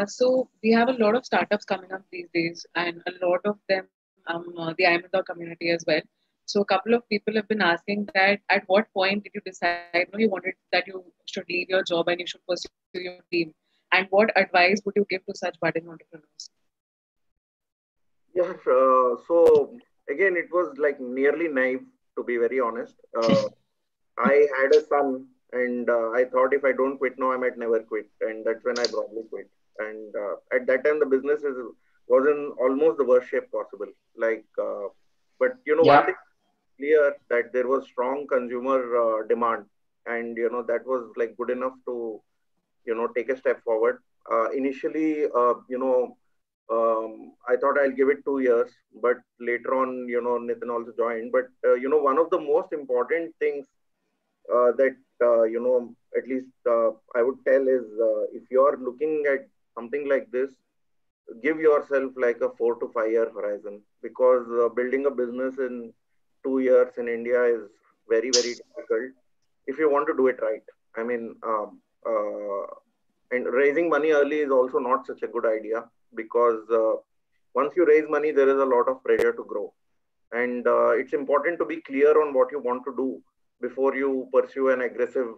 So we have a lot of startups coming up these days, and a lot of them, the iMethods community as well. So a couple of people have been asking that at what point did you decide you wanted that you should leave your job and you should pursue your dream? And what advice would you give to such budding entrepreneurs? Yeah, so again, it was like nearly naive, to be very honest. I had a son, and I thought if I don't quit now, I might never quit. And that's when I probably quit. And at that time, the business was in almost the worst shape possible. But one thing clear that there was strong consumer demand, and that was like good enough to take a step forward. Initially, I thought I'll give it 2 years, but later on, Nitin also joined. But one of the most important things that at least I would tell is if you're looking at something like this, give yourself like a 4 to 5 year horizon, because building a business in 2 years in India is very, very difficult if you want to do it right. I mean, and raising money early is also not such a good idea, because once you raise money, there is a lot of pressure to grow. And it's important to be clear on what you want to do before you pursue an aggressive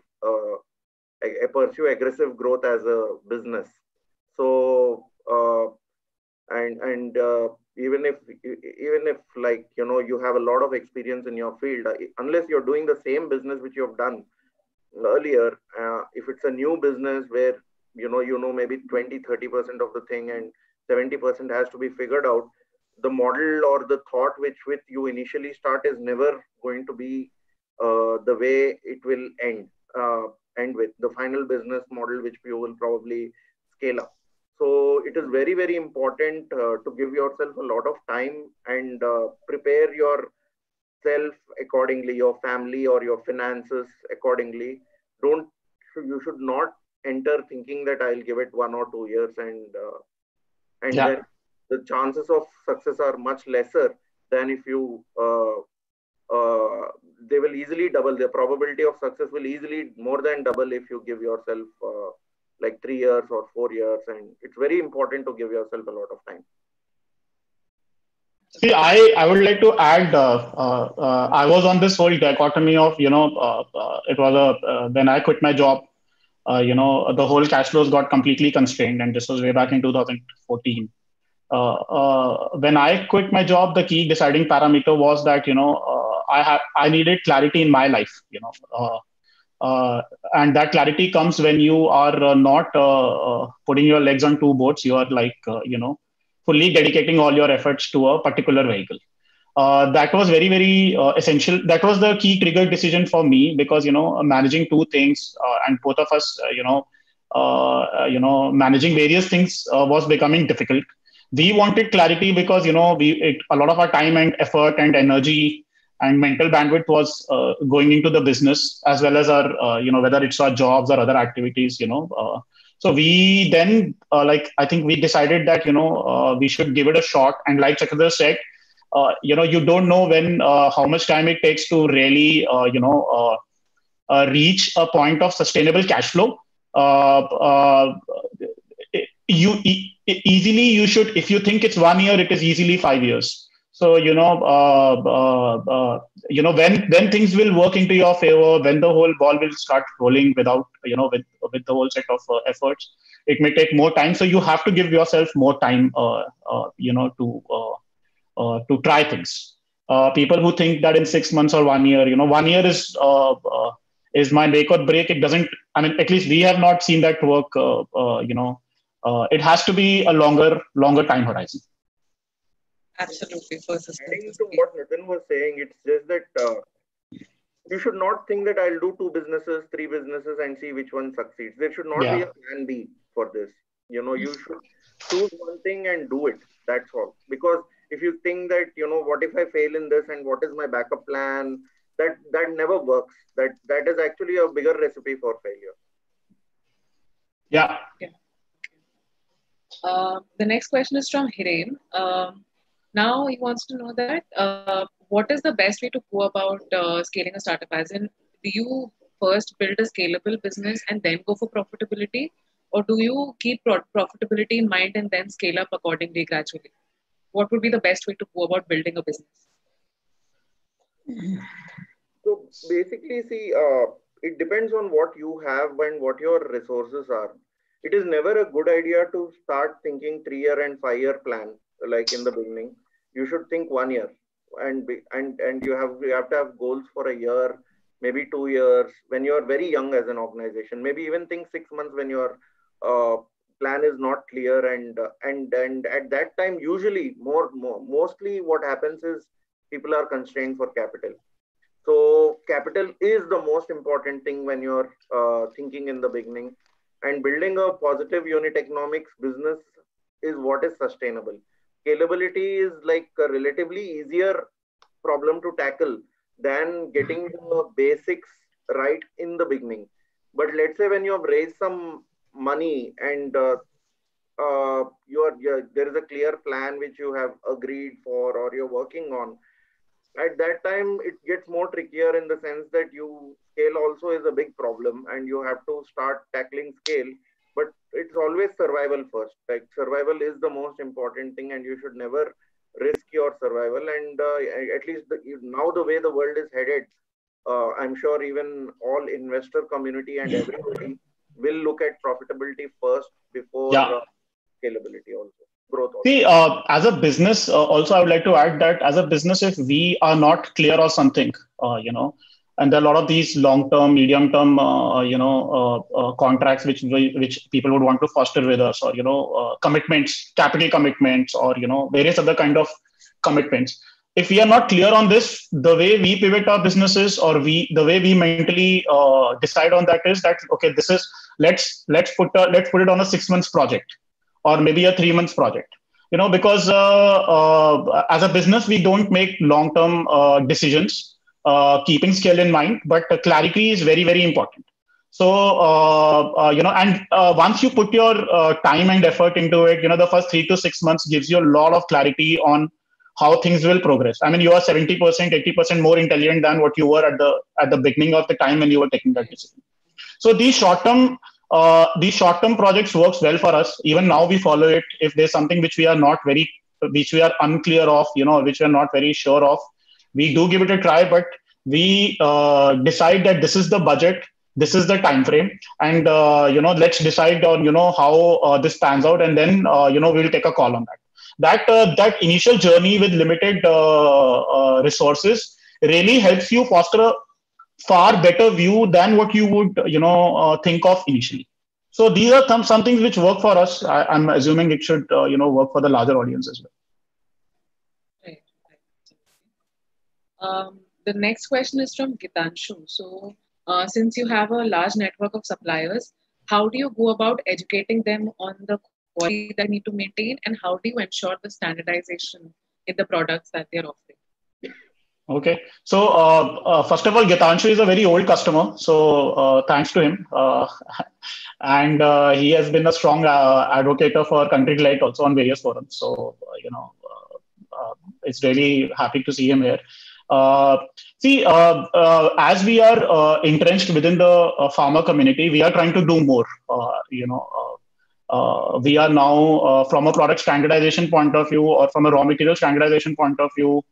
growth as a business. So even if like you have a lot of experience in your field, unless you're doing the same business which you have done earlier, if it's a new business where maybe 20-30% of the thing and 70% has to be figured out, the model or the thought which with you initially start is never going to be the way it will end with the final business model which you will probably scale up. So it is very, very important to give yourself a lot of time and prepare yourself accordingly, your family or your finances accordingly. You should not enter thinking that I'll give it 1 or 2 years and then the chances of success are much lesser than if you they will easily double. The probability of success will easily more than double if you give yourself like 3 years or 4 years, and it's very important to give yourself a lot of time. See, I would like to add. I was on this whole dichotomy of it was when I quit my job. The whole cash flows got completely constrained, and this was way back in 2014. When I quit my job, the key deciding parameter was that I needed clarity in my life. And that clarity comes when you are not putting your legs on two boats. You are like fully dedicating all your efforts to a particular vehicle. That was very, very essential. That was the key trigger decision for me because managing two things and both of us managing various things was becoming difficult. We wanted clarity because a lot of our time and effort and energy and mental bandwidth was going into the business as well as our whether it's our jobs or other activities. So we then I think we decided that we should give it a shot, and like Chakradhar said, you don't know when how much time it takes to really reach a point of sustainable cash flow. Easily you should, if you think it's 1 year, it is easily 5 years. So when things will work into your favor, when the whole ball will start rolling without with the whole set of efforts, it may take more time. So you have to give yourself more time to try things. People who think that in 6 months or 1 year, 1 year is my make or break. It doesn't. I mean, at least we have not seen that work. It has to be a longer time horizon. Absolutely. Adding to what Nitin was saying, it's just that you should not think that I'll do 2 businesses, 3 businesses and see which one succeeds. There should not be a plan B for this. You should choose one thing and do it. That's all. Because if you think that, what if I fail in this and what is my backup plan, that never works. That is actually a bigger recipe for failure. Yeah. The next question is from Hiren. Now he wants to know that what is the best way to go about scaling a startup? As in, do you first build a scalable business and then go for profitability? Or do you keep profitability in mind and then scale up accordingly gradually? What would be the best way to go about building a business? So basically, see, it depends on what you have and what your resources are. It is never a good idea to start thinking 3-year and 5-year plan like in the beginning. You should think 1 year, and you have to have goals for a year, maybe 2 years when you are very young as an organization. Maybe even think 6 months when your plan is not clear, and at that time, usually mostly what happens is people are constrained for capital. So capital is the most important thing when you're thinking in the beginning, and building a positive unit economics business is what is sustainable. Scalability is like a relatively easier problem to tackle than getting the basics right in the beginning. But let's say when you have raised some money and there is a clear plan which you have agreed for or you're working on, at that time it gets more trickier in the sense that scale also is a big problem and you have to start tackling scale. But it's always survival first. Like survival is the most important thing, and you should never risk your survival. And at least now the way the world is headed, I'm sure even all investor community and everybody will look at profitability first before Yeah. scalability also, growth also. See, as a business, also I would like to add that as a business, if we are not clear on something, and there are a lot of these long-term, medium-term, contracts which people would want to foster with us, or commitments, capital commitments, or various other kind of commitments. If we are not clear on this, the way we pivot our businesses, or the way we mentally decide on that is that, okay, this is let's put it on a 6 months project, or maybe a 3 months project. Because as a business, we don't make long-term decisions, keeping scale in mind, but clarity is very, very important. So, once you put your time and effort into it, the first 3 to 6 months gives you a lot of clarity on how things will progress. I mean, you are 70%, 80% more intelligent than what you were at the beginning of the time when you were taking that decision. So these short-term projects works well for us. Even now we follow it. If there's something which we are unclear of, which we are not very sure of, we do give it a try, but we decide that this is the budget, this is the time frame, and let's decide on how this pans out, and then we'll take a call on that. That initial journey with limited resources really helps you foster a far better view than what you would think of initially. So these are some things which work for us. I'm assuming it should work for the larger audience as well. Right. The next question is from Gitanshu. So since you have a large network of suppliers, how do you go about educating them on the quality that you need to maintain, and how do you ensure the standardization in the products that they're offering? Okay. So first of all, Gitanshu is a very old customer. So thanks to him. And he has been a strong advocate for Country Delight also on various forums. So, it's really happy to see him here. As we are entrenched within the farmer community, we are trying to do more. We are now, from a product standardization point of view, or from a raw material standardization point of view,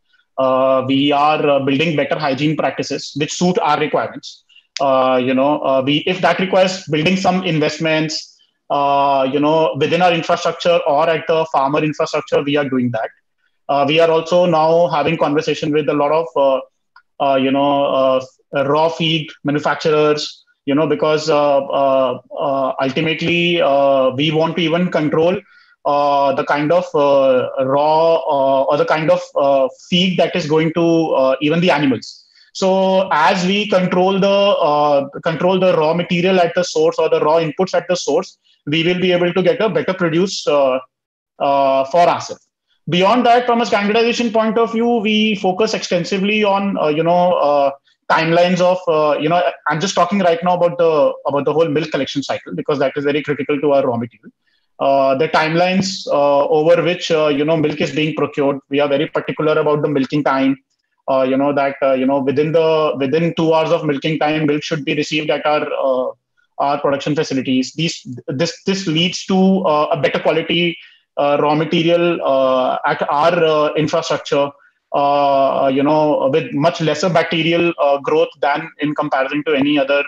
we are building better hygiene practices which suit our requirements. If that requires building some investments, within our infrastructure or at the farmer infrastructure, we are doing that. We are also now having conversation with a lot of, raw feed manufacturers, because ultimately we want to even control the kind of raw or the kind of feed that is going to even the animals. So as we control the raw material at the source, or the raw inputs at the source, we will be able to get a better produce for ourselves. Beyond that, from a standardization point of view, we focus extensively on timelines of I'm just talking right now about the whole milk collection cycle, because that is very critical to our raw material. The timelines over which milk is being procured. We are very particular about the milking time. Within 2 hours of milking time, milk should be received at our production facilities. This leads to a better quality raw material at our infrastructure. With much lesser bacterial growth than in comparison to any other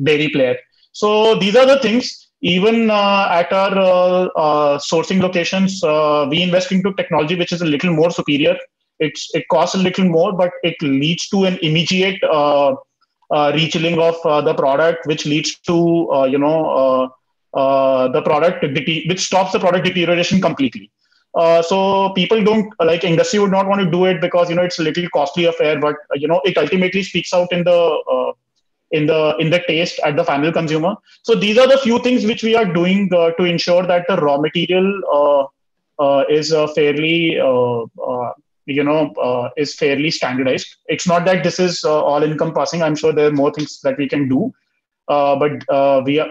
dairy player. So these are the things. Even at our sourcing locations, we invest into technology which is a little more superior. It costs a little more, but it leads to an immediate rechilling of the product, which leads to the product which stops the product deterioration completely. So people don't, like, industry would not want to do it because it's a little costly affair, but it ultimately speaks out in the taste at the final consumer. So these are the few things which we are doing to ensure that the raw material is fairly is fairly standardized. It's not that this is all encompassing. I'm sure there are more things that we can do. But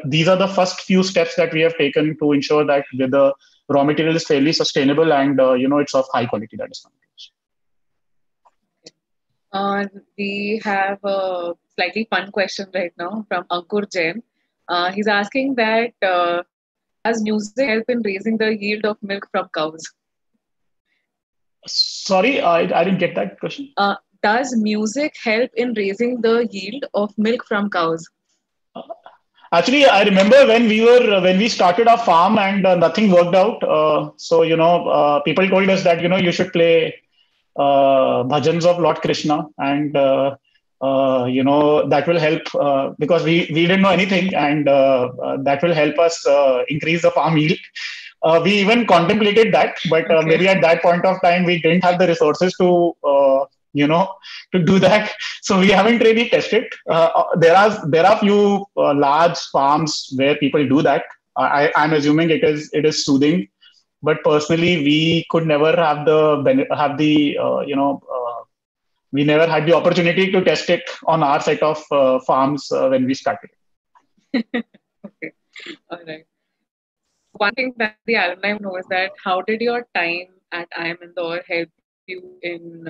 these are the first few steps that we have taken to ensure that the raw material is fairly sustainable and it's of high quality. That is we have a slightly fun question right now from Ankur Jain. He's asking that does music help in raising the yield of milk from cows? Sorry, I didn't get that question. Does music help in raising the yield of milk from cows? Actually, I remember when we started our farm and nothing worked out. So people told us that you should play bhajans of Lord Krishna, and that will help because we didn't know anything, and that will help us increase the farm yield. We even contemplated that, but maybe at that point of time we didn't have the resources to you know to do that. So we haven't really tested. There are few large farms where people do that. I'm assuming it is soothing, but personally we could never have we never had the opportunity to test it on our set of farms when we started. Okay, all right. One thing that the alumni know is that how did your time at IIM Indore help you in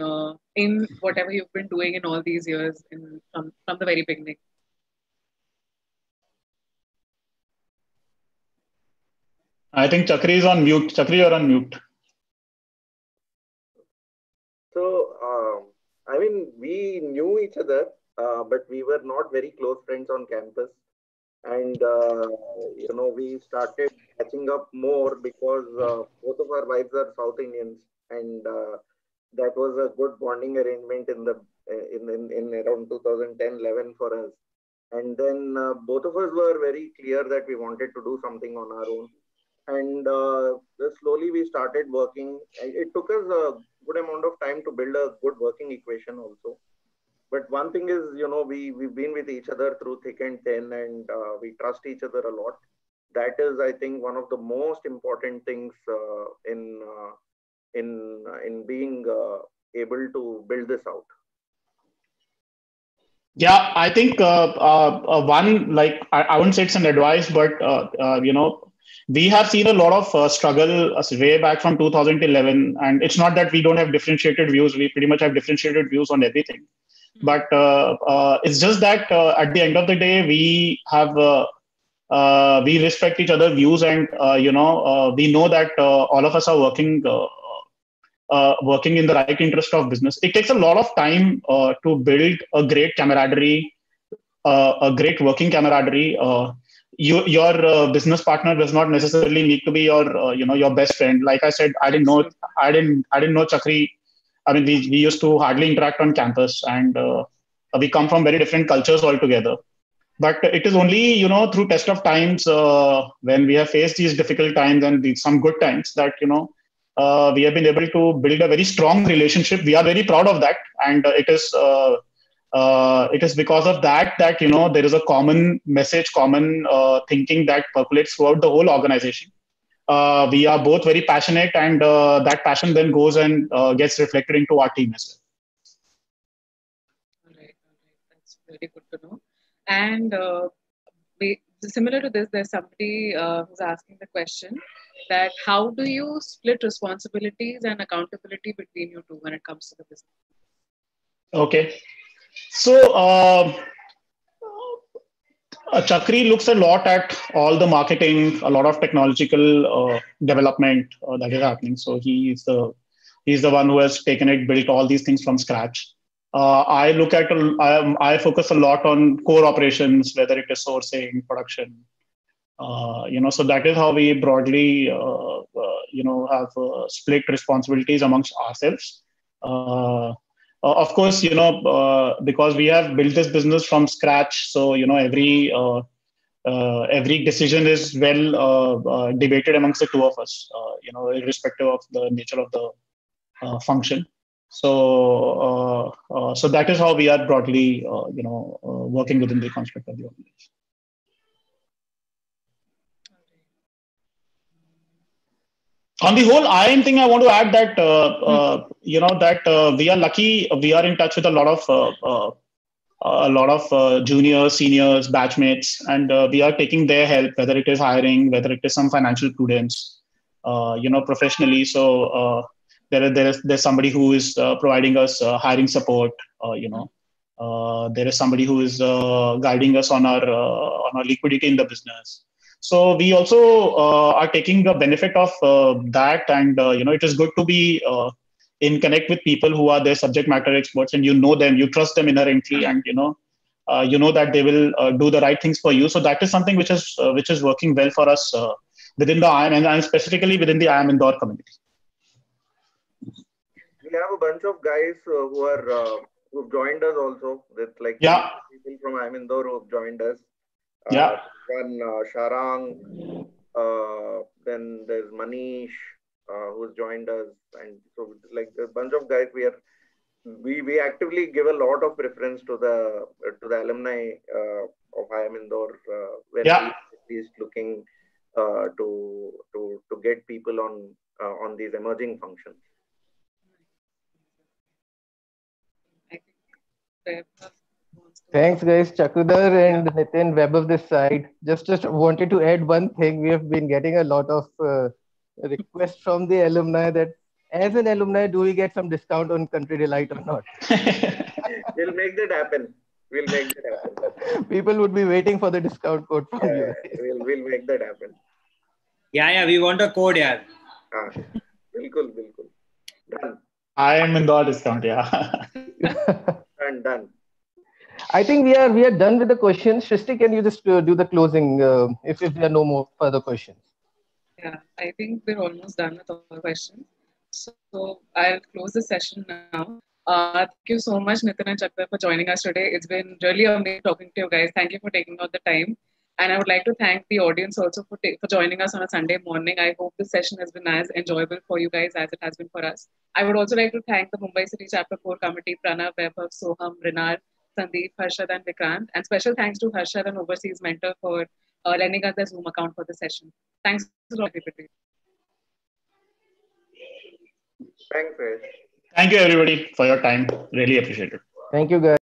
whatever you've been doing in all these years from the very beginning? I think Chakri is on mute. Chakri, you're on mute. So, I mean, we knew each other, but we were not very close friends on campus. And, we started catching up more because both of our wives are South Indians. And that was a good bonding arrangement in around 2010-11 for us. And then both of us were very clear that we wanted to do something on our own. And slowly we started working. It took us a good amount of time to build a good working equation also. But one thing is, we've been with each other through thick and thin, and we trust each other a lot. That is, I think, one of the most important things in being able to build this out. Yeah, I think one, like I wouldn't say it's an advice, but we have seen a lot of struggle way back from 2011, and it's not that we don't have differentiated views. We pretty much have differentiated views on everything, but it's just that at the end of the day, we have we respect each other's views, and we know that all of us are working in the right interest of business. It takes a lot of time to build a great camaraderie, a great working camaraderie. Your business partner does not necessarily need to be your best friend. Like I said, I didn't know Chakri. I mean, we used to hardly interact on campus, and we come from very different cultures altogether. But it is only through test of times when we have faced these difficult times and some good times that we have been able to build a very strong relationship. We are very proud of that, and it is because of that there is a common message, common thinking that percolates throughout the whole organization. We are both very passionate, and that passion then goes and gets reflected into our team as well. All right. That's very good to know. And similar to this, there's somebody who's asking the question that how do you split responsibilities and accountability between you two when it comes to the business? Okay. So Chakri looks a lot at all the marketing, a lot of technological development that is happening. So he's the one who has taken it, built all these things from scratch. I focus a lot on core operations, whether it is sourcing, production. So that is how we broadly, have split responsibilities amongst ourselves. Of course, because we have built this business from scratch, so every decision is well debated amongst the two of us, irrespective of the nature of the function. So that is how we are broadly, working within the construct of the organization. On the whole IIM thing, I want to add that we are lucky. We are in touch with a lot of juniors, seniors, batchmates, and we are taking their help, whether it is hiring, whether it is some financial prudence, professionally. So there's somebody who is providing us hiring support. There is somebody who is guiding us on our liquidity in the business. So we also are taking the benefit of that, and it is good to be in connect with people who are their subject matter experts, and you know them, you trust them inherently, and you know that they will do the right things for you. So that is something which is working well for us within the IIM, and specifically within the IIM Indore community. We have a bunch of guys who've joined us also. With like people from IIM Indore who've joined us. One Sharang, then there's Manish who's joined us, and so like a bunch of guys. We actively give a lot of preference to the alumni of IIM Indore when we at least looking to get people on these emerging functions. Thanks, guys. Chakudar and Nitin, Web of this side. Just wanted to add one thing. We have been getting a lot of requests from the alumni that as an alumni, do we get some discount on Country Delight or not? We'll make that happen. People would be waiting for the discount code from you. We'll make that happen. Yeah, we want a code, yeah. Bilkul. Done. IIM Indore discount, yeah. Done. I think we are done with the questions. Shrishti, can you just do the closing if there are no more further questions? Yeah, I think we're almost done with all the questions. So I'll close the session now. Thank you so much, Nitin and Chakudar, for joining us today. It's been really amazing talking to you guys. Thank you for taking out the time. And I would like to thank the audience also for joining us on a Sunday morning. I hope this session has been as enjoyable for you guys as it has been for us. I would also like to thank the Mumbai City Chapter Core Committee, Pranav, Vaibhav, Soham, Rinar, Sandeep, Harshad and Vikrant. And special thanks to Harshad and Overseas Mentor for lending us their Zoom account for the session. Thanks a lot, everybody. Thanks, Chris. Thank you, everybody, for your time. Really appreciate it. Thank you, guys.